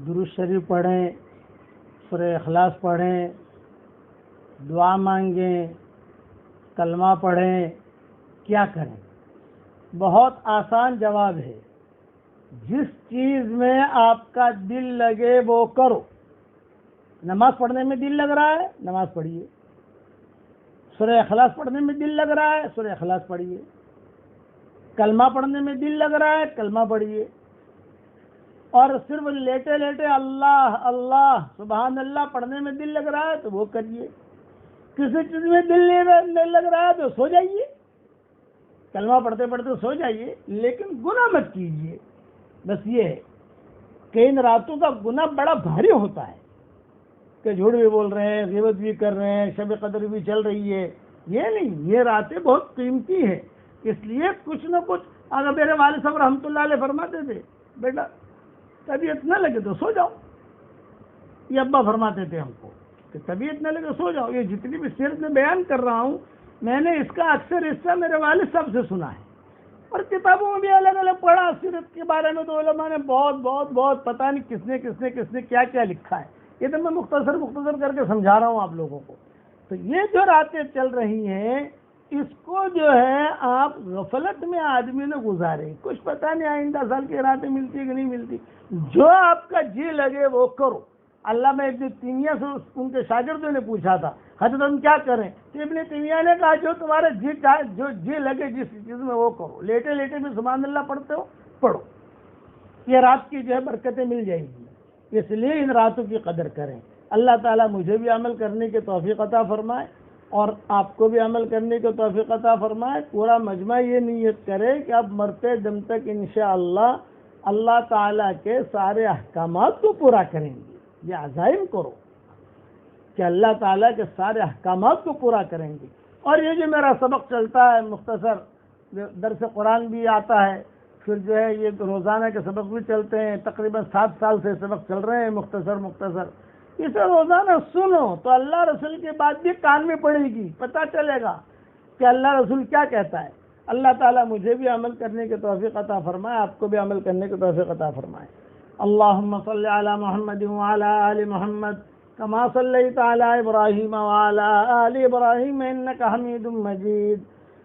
S1: درود شریف پڑھیں، سورہ اخلاص پڑھیں، دعا مانگیں، کلمہ پڑھیں، کیا کریں؟ بہت آسان جواب ہے، جس چیز میں آپ کا دل لگے وہ کرو. نماز پڑھنے میں دل لگ رہا ہے نماز پڑھیے، سورہ اخلاص پڑھنے میں دل لگ رہا ہے سورہ اخلاص پڑھیے، کلمہ پڑھنے میں دل لگ رہا ہے کلمہ پڑھیے، اور صرف لیٹے لیٹے اللہ اللہ سبحان اللہ پڑھنے میں دل لگ رہا ہے تو وہ کریے. کسی چیز میں دل نہیں لگ رہا ہے تو سو جائیے، کلمہ پڑھتے پڑھتے سو جائیے، لیکن گناہ مت کیجیے. بس یہ ہے کہ ان راتوں کا گناہ بڑا بھاری ہوتا ہے کہ جھوٹ بھی بول رہے ہیں، غیبت بھی کر رہے ہیں، شب قدر بھی چل رہی ہے. یہ نہیں، یہ راتیں بہت قیمتی ہیں. اس لیے کچھ نہ کچھ، اگر میرے والد صاحب رحمۃ اللہ علیہ فرماتے تھے بیٹا طبیعت نہ لگے تو سو جاؤ. یہ ابا فرماتے تھے ہم کو کہ طبیعت نہ لگے سو جاؤ. یہ جتنی بھی سیرت میں بیان کر رہا ہوں میں نے اس کا اکثر حصہ میرے والد صاحب سے سنا ہے، اور کتابوں میں بھی الگ الگ پڑھا. سیرت کے بارے میں تو علماء نے بہت بہت بہت پتہ نہیں کس نے کیا کیا لکھا ہے. یہ تو میں مختصر کر کے سمجھا رہا ہوں آپ لوگوں کو. تو یہ جو راتیں چل رہی ہیں اس کو جو ہے آپ غفلت میں آدمی نے گزارے، کچھ پتہ نہیں آئندہ سال کی راتیں ملتی کہ نہیں ملتی. جو آپ کا جی لگے وہ کرو. علامہ ابن تیمیہ سے ان کے شاگردوں نے پوچھا تھا حضرت ہم کیا کریں؟ تو ابن تیمیہ نے کہا جو تمہارے جو جی لگے جس چیز میں وہ کرو. لیٹے لیٹے بھی سبحان اللہ پڑھتے ہو پڑھو، یہ رات کی جو ہے برکتیں مل جائیں گی. اس لیے ان راتوں کی قدر کریں. اللہ تعالیٰ مجھے بھی عمل کرنے کی توفیق عطا فرمائے اور آپ کو بھی عمل کرنے کی توفیق عطا فرمائے. پورا مجمع یہ نیت کرے کہ اب مرتے دم تک انشاءاللہ اللہ تعالیٰ کے سارے احکامات کو پورا کریں گے. یہ عزائم کرو کہ اللہ تعالیٰ کے سارے احکامات کو پورا کریں گے. اور یہ جو میرا سبق چلتا ہے مختصر درس قرآن بھی آتا ہے، پھر جو ہے یہ روزانہ کے سبق بھی چلتے ہیں. تقریباً 7 سال سے سبق چل رہے ہیں مختصر. اسے روزانہ سنو تو اللہ رسول کی بات بھی کان میں پڑے گی، پتہ چلے گا کہ اللہ رسول کیا کہتا ہے. اللہ تعالیٰ مجھے بھی عمل کرنے کی توفیق عطا فرمائے، آپ کو بھی عمل کرنے کی توفیق عطا فرمائے. اللہم صلی علی محمد وعلی آل محمد کما صلیت علی ابراہیم وعلی آل ابراہیم انک حمید مجید.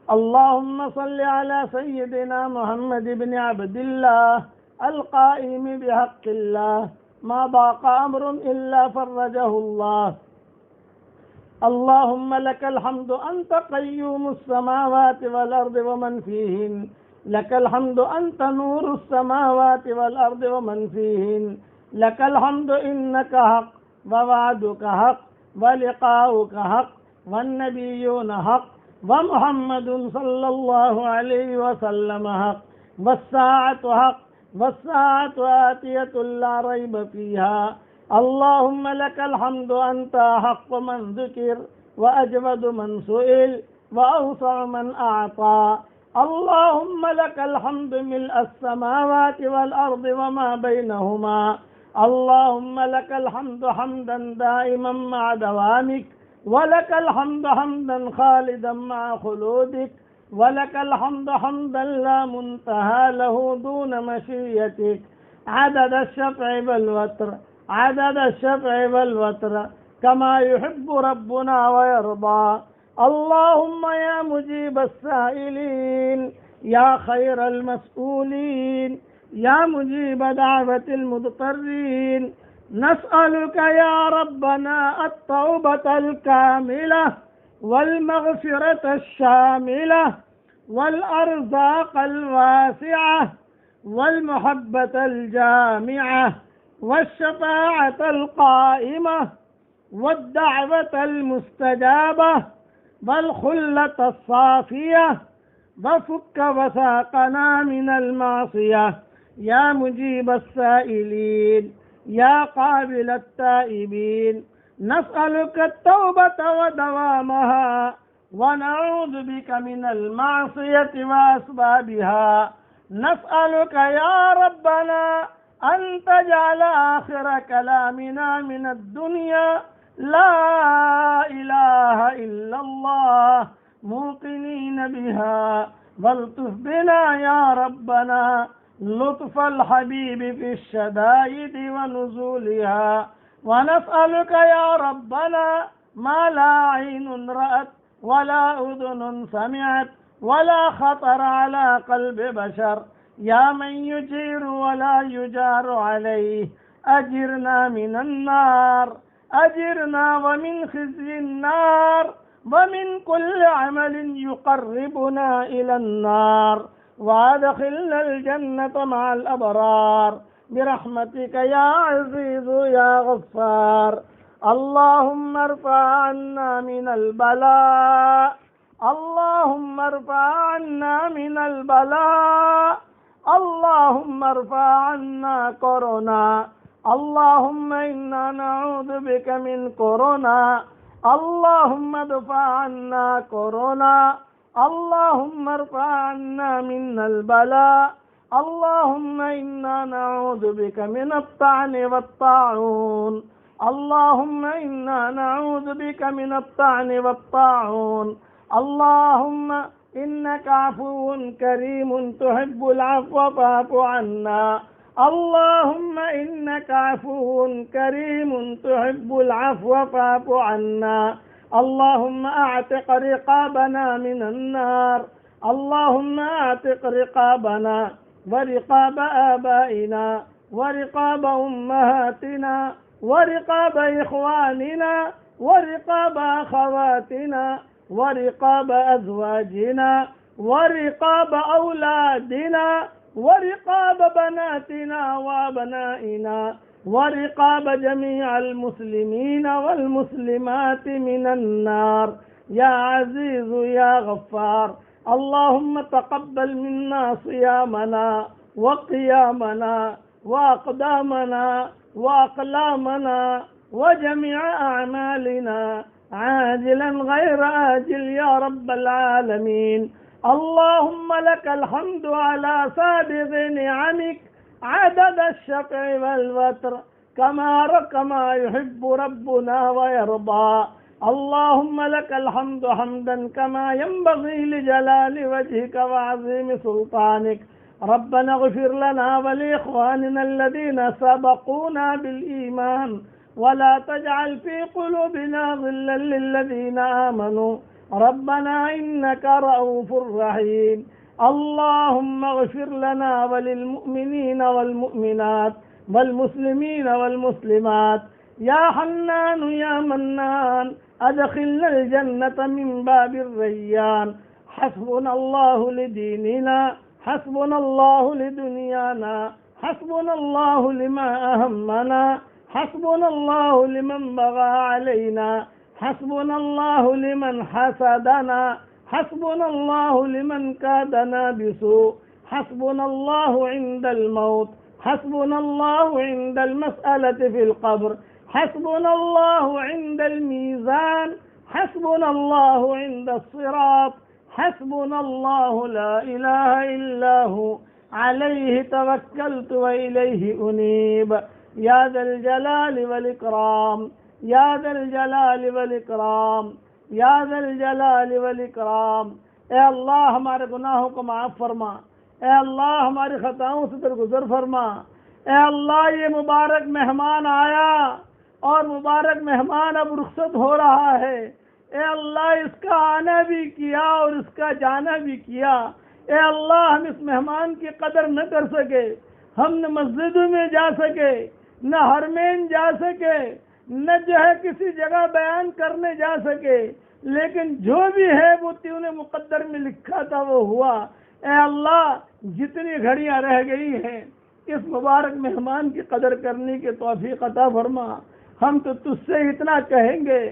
S1: اللہم صلی علی سیدنا محمد بن عبد اللہ القائم بحق اللہ ما باق امر الا فرجہ اللہ. اللہم لک الحمد انت قیوم السماوات والارض ومن فیہن، لک الحمد انت نور السماوات والارض ومن فیہن، لک الحمد انک حق ووعدک حق ولقاؤک حق والنبیون حق ومحمد صلی اللہ علیہ وسلم حق والساعۃ حق والساعۃ آتیۃ لا ریب فیہا. اللہم لک الحمد انت حق من ذکر واجود من سئل واوسع من اعطى. اللہم لک الحمد ملء السماوات والارض وما بینہما. اللہم لک الحمد حمدا دائما مع دوامک ولک الحمد حمدا خالدا مع خلودک ولک الحمد حمدا لا منتہى له دون مشیتک عدد الشفع والوتر عدد الشفع والوتر كما يحب ربنا ويرضى. اللهم يا مجيب السائلين يا خير المسؤولين يا مجيب دعوة المضطرين نسألك يا ربنا التوبة الكاملة والمغفرة الشاملة والأرزاق الواسعة والمحبة الجامعة والشفاعة القائمة والدعوة المستجابة والخلة الصافية وفك وثاقنا من المعصية يا مجيب السائلين يا قابل التائبين. نسألك التوبة ودوامها ونعوذ بك من المعصية وأسبابها. نسألك يا ربنا أن تجعل آخر كلامنا من الدنيا لا إله إلا الله موقنين بها، والطف بنا يا ربنا لطف الحبيب في الشدائد ونزولها. ونسألك يا ربنا ما لا عين رأت ولا أذن سمعت ولا خطر على قلب بشر، يا من يجير ولا يجار عليه. أجرنا من النار، أجرنا ومن خزي النار ومن كل عمل يقربنا إلى النار، وأدخلنا الجنة مع الأبرار برحمتك يا عزيز يا غفار. اللهم ارفع عنا من البلاء، اللهم ارفع عنا من البلاء، اللهم ارفع عنا كورونا. اللهم إنا نعوذ بك من كورونا، اللهم ادفع عنا كورونا. اللهم ارفع عنا من البلاء. اللهم إنا نعوذ بك من الطعن والطاعون. اللهم إنا نعوذ بك من الطعن والطاعون. اللهم إنك عفو كريم تحب العفو فاعف عنا. اللهم إنك عفو كريم تحب العفو فاعف عنا. اللهم أعتق رقابنا من النار. اللهم أعتق رقابنا ورقاب آبائنا ورقاب أمهاتنا ورقاب إخواننا ورقاب أخواتنا ورقاب أزواجنا ورقاب أولادنا ورقاب بناتنا وأبنائنا ورقاب جميع المسلمين والمسلمات من النار يا عزيز يا غفار. اللهم تقبل منا صيامنا وقيامنا وأقدامنا وأقلامنا وجميع أعمالنا عاجلا غير آجل يا رب العالمين. اللهم لك الحمد على سابغ نعمك عدد الشفع والوتر كما يحب ربنا ويرضى. اللهم لك الحمد حمدا كما ينبغي لجلال وجهك وعظيم سلطانك. ربنا اغفر لنا ولإخواننا الذين سبقونا بالإيمان ولا تجعل في قلوبنا غلا للذين آمنوا ربنا إنك رؤوف رحيم. اللهم اغفر لنا وللمؤمنين والمؤمنات والمسلمين والمسلمات يا حنان يا منان أدخلنا الجنة من باب الريان. حسبنا الله لديننا، حسبنا الله لدنيانا، حسبنا الله لما أهمنا، حسبنا الله لمن بغى علينا، حسبنا الله لمن حسدنا، حسبنا الله لمن كادنا بسوء، حسبنا الله عند الموت، حسبنا الله عند المسألة في القبر، حسبنا الله عند الميزان، حسبنا الله عند الصراط، حسبنا الله لا إله إلا هو عليه توكلت وإليه أنيب. يا ذا الجلال والإكرام، يا ذا الجلال والإکرام، یا ذا الجلال والإکرام. اے اللہ ہمارے گناہوں کو معاف فرما، اے اللہ ہماری خطاؤں سے درگزر فرما. اے اللہ یہ مبارک مہمان آیا اور مبارک مہمان اب رخصت ہو رہا ہے. اے اللہ اس کا آنا بھی کیا اور اس کا جانا بھی کیا. اے اللہ ہم اس مہمان کی قدر نہ کر سکے، ہم نہ مسجدوں میں جا سکے، نہ حرمین جا سکے، نہ جو ہے کسی جگہ بیان کرنے جا سکے، لیکن جو بھی ہے وہ تو نے مقدر میں لکھا تھا وہ ہوا. اے اللہ جتنی گھڑیاں رہ گئی ہیں اس مبارک مہمان کی قدر کرنے کی توفیق عطا فرما. ہم تو تجھ سے اتنا کہیں گے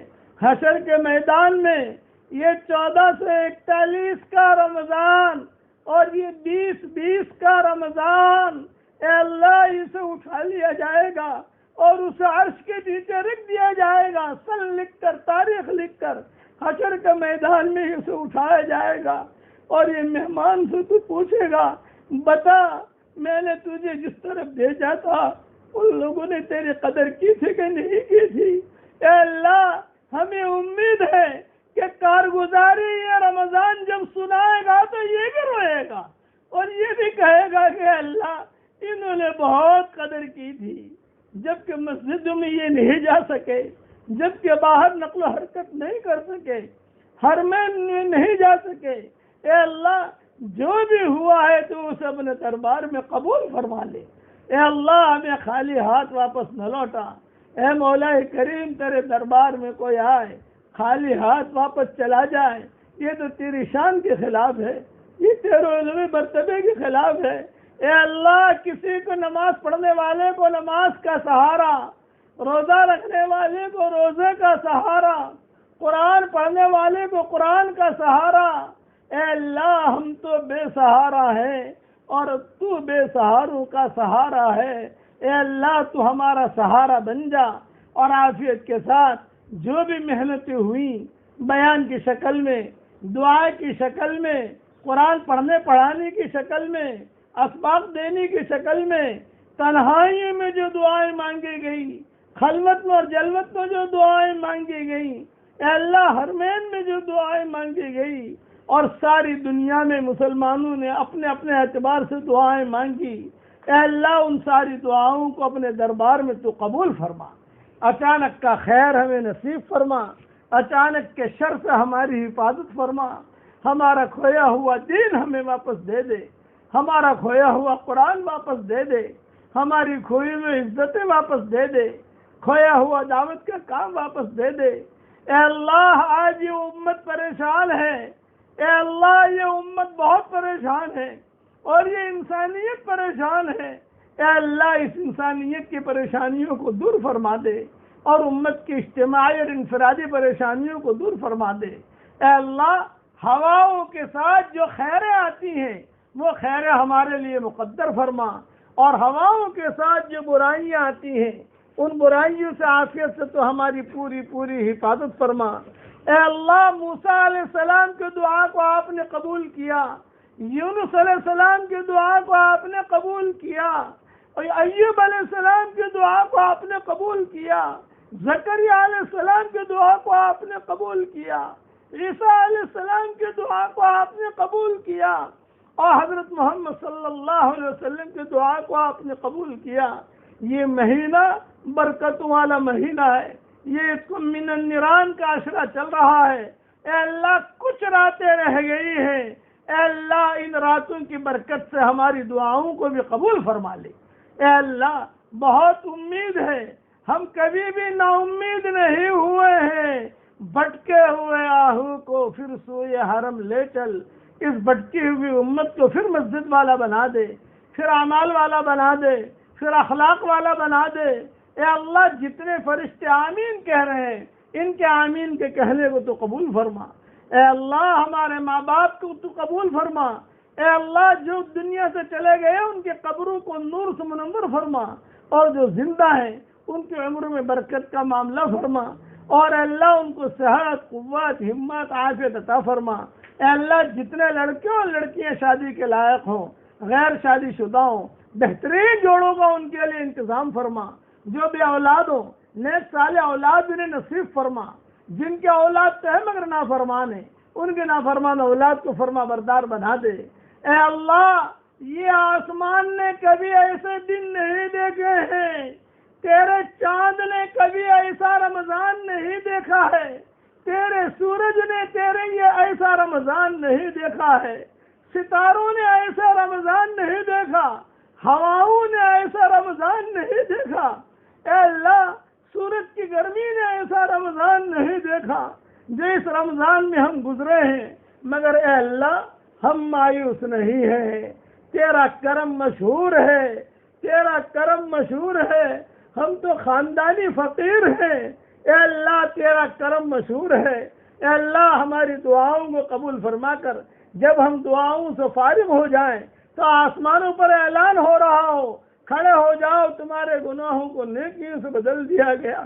S1: حشر کے میدان میں یہ 1441 کا رمضان اور یہ 2020 کا رمضان، اے اللہ اسے اٹھا لیا جائے گا اور اسے عرش کے نیچے رکھ دیا جائے گا، سن لکھ کر، تاریخ لکھ کر، حشر کے میدان میں اسے اٹھایا جائے گا اور یہ مہمان سے تو پوچھے گا، بتا میں نے تجھے جس طرف بھیجا تھا ان لوگوں نے تیری قدر کی تھی کہ نہیں کی تھی؟ اے اللہ ہمیں امید ہے کہ کارگزاری یہ رمضان جب سنائے گا تو یہ بھی روئے گا اور یہ بھی کہے گا کہ اللہ انہوں نے بہت قدر کی تھی، جبکہ مسجدوں میں یہ نہیں جا سکے، جبکہ باہر نقل و حرکت نہیں کر سکے، حرمین میں نہیں جا سکے۔ اے اللہ جو بھی ہوا ہے تو اسے اپنے دربار میں قبول فرما لے۔ اے اللہ ہمیں خالی ہاتھ واپس نہ لوٹا۔ اے مولا کریم تیرے دربار میں کوئی آئے خالی ہاتھ واپس چلا جائے، یہ تو تیری شان کے خلاف ہے، یہ تیرے علوی مرتبے کے خلاف ہے۔ اے اللہ کسی کو نماز پڑھنے والے کو نماز کا سہارا، روزہ رکھنے والے کو روزے کا سہارا، قرآن پڑھنے والے کو قرآن کا سہارا۔ اے اللہ ہم تو بے سہارا ہیں اور تو بے سہاروں کا سہارا ہے۔ اے اللہ تو ہمارا سہارا بن جا اور عافیت کے ساتھ جو بھی محنتیں ہوئیں بیان کی شکل میں، دعا کی شکل میں، قرآن پڑھنے پڑھانے کی شکل میں، اسباق دینے کی شکل میں، تنہائی میں جو دعائیں مانگی گئی، خلوت میں اور جلوت میں جو دعائیں مانگی گئی، اے اللہ حرمین میں جو دعائیں مانگی گئی اور ساری دنیا میں مسلمانوں نے اپنے اپنے اعتبار سے دعائیں مانگی، اے اللہ ان ساری دعاؤں کو اپنے دربار میں تو قبول فرما۔ اچانک کا خیر ہمیں نصیب فرما، اچانک کے شر سے ہماری حفاظت فرما، ہمارا کھویا ہوا دین ہمیں واپس دے دے، ہمارا کھویا ہوا قرآن واپس دے دے، ہماری کھوئی ہوئی عزتیں واپس دے دے، کھویا ہوا دعوت کا کام واپس دے دے۔ اے اللہ آج یہ امت پریشان ہے، اے اللہ یہ امت بہت پریشان ہے اور یہ انسانیت پریشان ہے۔ اے اللہ اس انسانیت کی پریشانیوں کو دور فرما دے اور امت کی اجتماعی اور انفرادی پریشانیوں کو دور فرما دے۔ اے اللہ ہواؤں کے ساتھ جو خیریں آتی ہیں وہ خیریں ہمارے لیے مقدر فرما، اور ہواؤں کے ساتھ جو برائیاں آتی ہیں ان برائیوں سے عافیت سے تو ہماری پوری پوری حفاظت فرما۔ اے اللہ موسیٰ علیہ السلام کی دعا کو آپ نے قبول کیا، یونس علیہ السلام کی دعا کو آپ نے قبول کیا، اور ایوب علیہ السلام کی دعا کو آپ نے قبول کیا، زکریا علیہ السلام کی دعا کو آپ نے قبول کیا، عیسیٰ علیہ السلام کی دعا کو آپ نے قبول کیا، اور حضرت محمد صلی اللہ علیہ وسلم کی دعا کو آپ نے قبول کیا۔ یہ مہینہ برکتوں والا مہینہ ہے، یہ من النیران کا عشرہ چل رہا ہے۔ اے اللہ کچھ راتیں رہ گئی ہیں، اے اللہ ان راتوں کی برکت سے ہماری دعاؤں کو بھی قبول فرما لے۔ اے اللہ بہت امید ہے، ہم کبھی بھی نا امید نہیں ہوئے ہیں۔ بھٹکے ہوئے آہو کو پھر سوئے حرم لے چل، اس بھٹکی ہوئی امت کو پھر مسجد والا بنا دے، پھر اعمال والا بنا دے، پھر اخلاق والا بنا دے۔ اے اللہ جتنے فرشتے آمین کہہ رہے ہیں ان کے آمین کے کہنے کو تو قبول فرما۔ اے اللہ ہمارے ماں باپ کو تو قبول فرما۔ اے اللہ جو دنیا سے چلے گئے ان کے قبروں کو نور سے منور فرما، اور جو زندہ ہیں ان کی عمر میں برکت کا معاملہ فرما، اور اے اللہ ان کو صحت، قوت، ہمت، عافیت عطا فرما۔ اے اللہ جتنے لڑکے اور لڑکیاں شادی کے لائق ہوں، غیر شادی شدہ ہوں، بہترین جوڑوں کا ان کے لیے انتظام فرما۔ جو بھی اولاد ہوں نیک صالح اولاد انہیں نصیب فرما، جن کے اولاد تو ہے مگر نافرمان ہیں ان کے نافرمان اولاد کو فرما بردار بنا دے۔ اے اللہ یہ آسمان نے کبھی ایسے دن نہیں دیکھے ہیں، تیرے چاند نے کبھی ایسا رمضان نہیں دیکھا ہے، تیرے سورج نے تیرے یہ ایسا رمضان نہیں دیکھا ہے، ستاروں نے ایسا رمضان نہیں دیکھا، ہواؤں نے ایسا رمضان نہیں دیکھا۔ اے اللہ سورج کی گرمی نے ایسا رمضان نہیں دیکھا جو اس رمضان میں ہم گزرے ہیں، مگر اے اللہ ہم مایوس نہیں ہیں، تیرا کرم مشہور ہے، تیرا کرم مشہور ہے، ہم تو خاندانی فقیر ہیں، اے اللہ تیرا کرم مشہور ہے۔ اے اللہ ہماری دعاؤں کو قبول فرما کر جب ہم دعاؤں سے فارغ ہو جائیں تو آسمانوں پر اعلان ہو رہا ہو، کھڑے ہو جاؤ تمہارے گناہوں کو نیکیوں سے بدل دیا گیا۔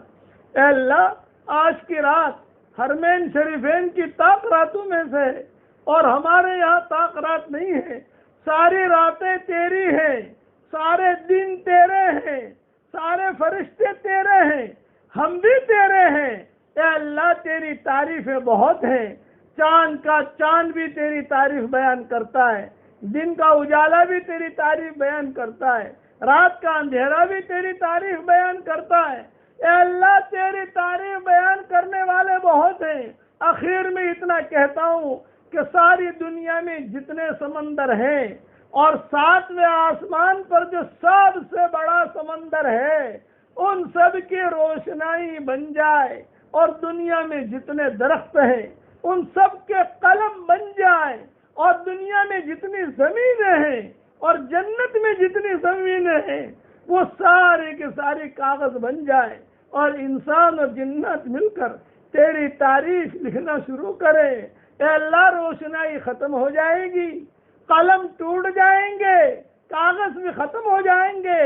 S1: اے اللہ آج کی رات حرمین شریفین کی طاق راتوں میں سے ہے اور ہمارے یہاں طاق رات نہیں ہے، ساری راتیں تیری ہیں، سارے دن تیرے ہیں، سارے فرشتے تیرے ہیں، ہم بھی تیرے ہیں۔ اے اللہ تیری تعریفیں بہت ہیں، چاند کا چاند بھی تیری تعریف بیان کرتا ہے، دن کا اجالا بھی تیری تعریف بیان کرتا ہے، رات کا اندھیرا بھی تیری تعریف بیان کرتا ہے۔ اے اللہ تیری تعریف بیان کرنے والے بہت ہیں۔ اخیر میں اتنا کہتا ہوں کہ ساری دنیا میں جتنے سمندر ہیں اور 7ویں آسمان پر جو سب سے بڑا سمندر ہے ان سب کی روشنائی بن جائے، اور دنیا میں جتنے درخت ہیں ان سب کے قلم بن جائے، اور دنیا میں جتنی زمینیں ہیں اور جنت میں جتنی زمینیں ہیں وہ سارے کے ساری کاغذ بن جائے، اور انسان اور جنات مل کر تیری تعریف لکھنا شروع کرے۔ اے اللہ روشنائی ختم ہو جائے گی، قلم ٹوٹ جائیں گے، کاغذ بھی ختم ہو جائیں گے،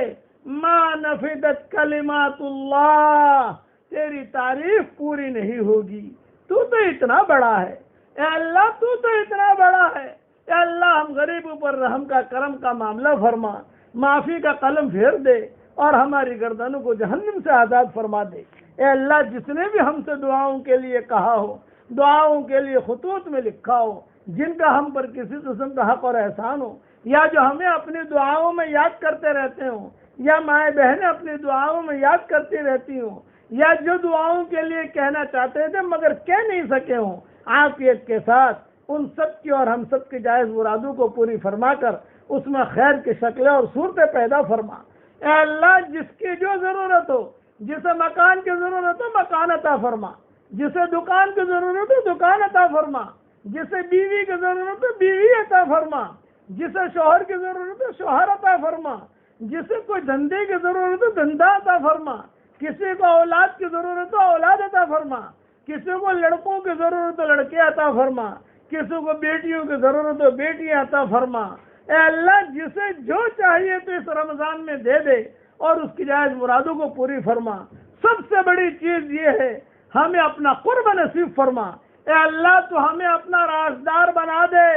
S1: ما نفدت کلمات اللہ، تیری تعریف پوری نہیں ہوگی۔ تو اتنا بڑا ہے، اے اللہ تو اتنا بڑا ہے۔ اے اللہ ہم غریبوں پر رحم کا کرم کا معاملہ فرما، معافی کا قلم پھیر دے اور ہماری گردنوں کو جہنم سے آزاد فرما دے۔ اے اللہ جس نے بھی ہم سے دعاؤں کے لیے کہا ہو، دعاؤں کے لیے خطوط میں لکھا ہو، جن کا ہم پر کسی قسم کا حق اور احسان ہو، یا جو ہمیں اپنی دعاؤں میں یاد کرتے رہتے ہوں، یا مائیں بہنیں اپنی دعاؤں میں یاد کرتی رہتی ہوں، یا جو دعاؤں کے لیے کہنا چاہتے تھے مگر کہہ نہیں سکے ہوں، عافیت کے ساتھ ان سب کی اور ہم سب کی جائز مرادوں کو پوری فرما کر اس میں خیر کی شکلیں اور صورتیں پیدا فرما۔ اے اللہ جس کی جو ضرورت ہو، جسے مکان کی ضرورت ہو مکان عطا فرما، جسے دکان کی ضرورت ہو دکان عطا فرما، جسے بیوی کی ضرورت ہو بیوی عطا فرما، جسے شوہر کی ضرورت ہو شوہر عطا فرما، جسے کوئی دھندے کی ضرورت ہو دھندا عطا فرما، کسی کو اولاد کی ضرورت ہو اولاد عطا فرما، کسی کو لڑکوں کی ضرورت ہو لڑکے عطا فرما، کسی کو بیٹیوں کی ضرورت ہو بیٹیاں عطا فرما۔ اے اللہ جسے جو چاہیے تو اس رمضان میں دے دے اور اس کی جائز مرادوں کو پوری فرما۔ سب سے بڑی چیز یہ ہے ہمیں اپنا قرب نصیب فرما۔ اے اللہ تو ہمیں اپنا رازدار بنا دے،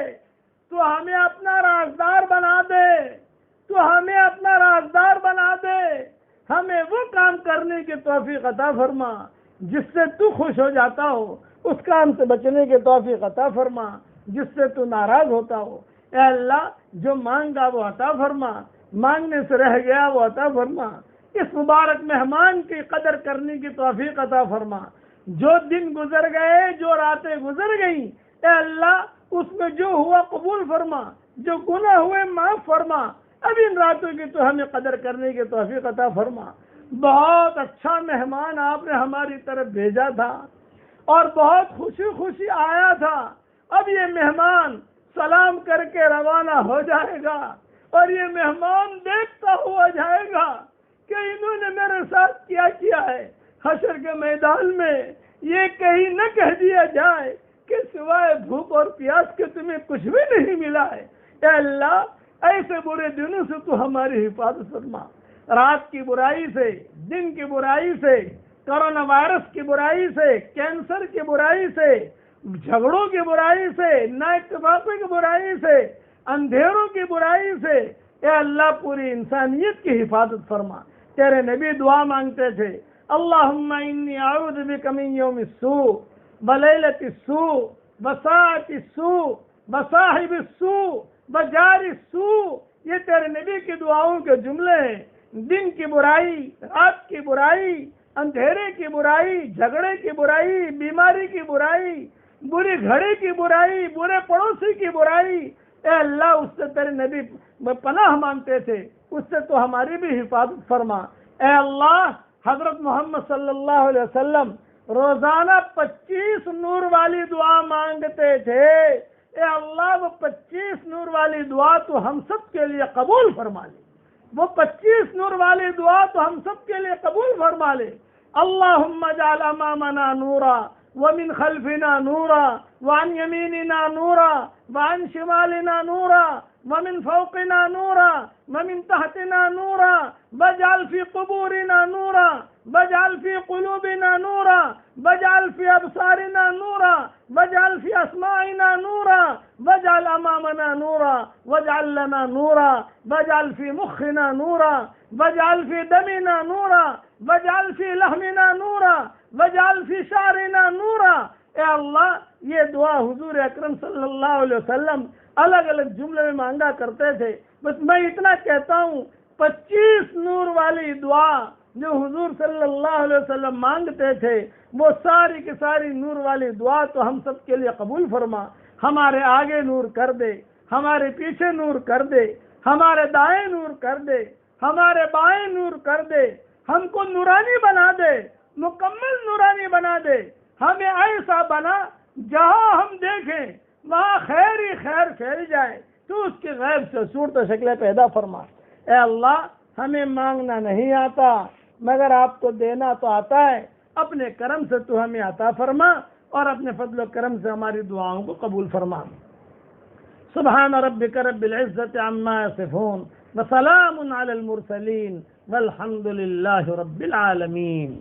S1: تو ہمیں اپنا رازدار بنا دے، تو ہمیں اپنا رازدار بنا دے، ہمیں وہ کام کرنے کی توفیق عطا فرما جس سے تو خوش ہو جاتا ہو، اس کام سے بچنے کی توفیق عطا فرما جس سے تو ناراض ہوتا ہو۔ اے اللہ جو مانگا وہ عطا فرما، مانگنے سے رہ گیا وہ عطا فرما۔ اس مبارک مہمان کی قدر کرنے کی توفیق عطا فرما۔ جو دن گزر گئے، جو راتیں گزر گئیں، اے اللہ اس میں جو ہوا قبول فرما، جو گناہ ہوئے معاف فرما۔ اب ان راتوں کی تو ہمیں قدر کرنے کی توفیق عطا فرما۔ بہت اچھا مہمان آپ نے ہماری طرف بھیجا تھا اور بہت خوشی خوشی آیا تھا۔ اب یہ مہمان سلام کر کے روانہ ہو جائے گا اور یہ مہمان دیکھتا ہوا جائے گا کہ انہوں نے میرے ساتھ کیا کیا ہے۔ حشر کے میدان میں یہ کہیں نہ کہہ دیا جائے کہ سوائے بھوک اور پیاس کے تمہیں کچھ بھی نہیں ملا ہے۔ اے اللہ ایسے برے دنوں سے تو ہماری حفاظت فرما، رات کی برائی سے، دن کی برائی سے، کرونا وائرس کی برائی سے، کینسر کی برائی سے، جھگڑوں کی برائی سے، نا اتفاقی کی برائی سے، اندھیروں کی برائی سے۔ اے اللہ پوری انسانیت کی حفاظت فرما۔ تیرے نبی دعا مانگتے تھے، اللہم انی اعوذ بک من یوم السوء ولیلۃ السوء وساعۃ السوء وصاحب السوء وجار السوء۔ یہ تیرے نبی کی دعاؤں کے جملے ہیں۔ دن کی برائی، رات کی برائی، اندھیرے کی برائی، جھگڑے کی برائی، بیماری کی برائی، بری گھڑی کی برائی، برے پڑوسی کی برائی، اے اللہ اس سے تیرے نبی پناہ مانگتے تھے، اس سے تو ہماری بھی حفاظت فرما۔ اے اللہ حضرت محمد صلی اللہ علیہ وسلم روزانہ 25 نور والی دعا مانگتے تھے۔ اے اللہ وہ 25 نور والی دعا تو ہم سب کے لیے قبول فرما لے، وہ 25 نور والی دعا تو ہم سب کے لیے قبول فرما لے۔ اللہم اجعل امامنا نورا ومن خلفنا نورا وعن يميننا نورا وعن شمالنا نورا ومن فوقنا نورا ومن تحتنا نورا واجعل في قبورنا نورا واجعل في قلوبنا نورا واجعل في أبصارنا نورا واجعل في أسماعنا نورا واجعل أمامنا نورا واجعل لنا نورا واجعل في مخنا نورا واجعل في دمنا نورا واجعل في لحمنا نورا واجعل في شعرنا نورا. اے اللہ یہ دعا حضور اکرم صلی اللہ علیہ وسلم الگ الگ جملے میں مانگا کرتے تھے. بس میں اتنا کہتا ہوں 25 نور والی دعا جو حضور صلی اللہ علیہ وسلم مانگتے تھے وہ ساری کی ساری نور والی دعا تو ہم سب کے لیے قبول فرما. ہمارے آگے نور کر دے, ہمارے پیچھے نور کر دے, ہمارے دائیں نور کر دے, ہمارے بائیں نور کر دے, ہم کو نورانی بنا دے, مکمل نورانی بنا دے. ہمیں ایسا بنا جہاں ہم دیکھیں وہاں خیر ہی خیر پھیل جائے. تو اس کے غیب سے صورت و شکلیں پیدا فرما. اے اللہ ہمیں مانگنا نہیں آتا مگر آپ کو دینا تو آتا ہے. اپنے کرم سے تو ہمیں عطا فرما اور اپنے فضل و کرم سے ہماری دعاؤں کو قبول فرما. سبحان ربک رب العزت عما یصفون وسلام علی المرسلین والحمد للہ رب العالمین.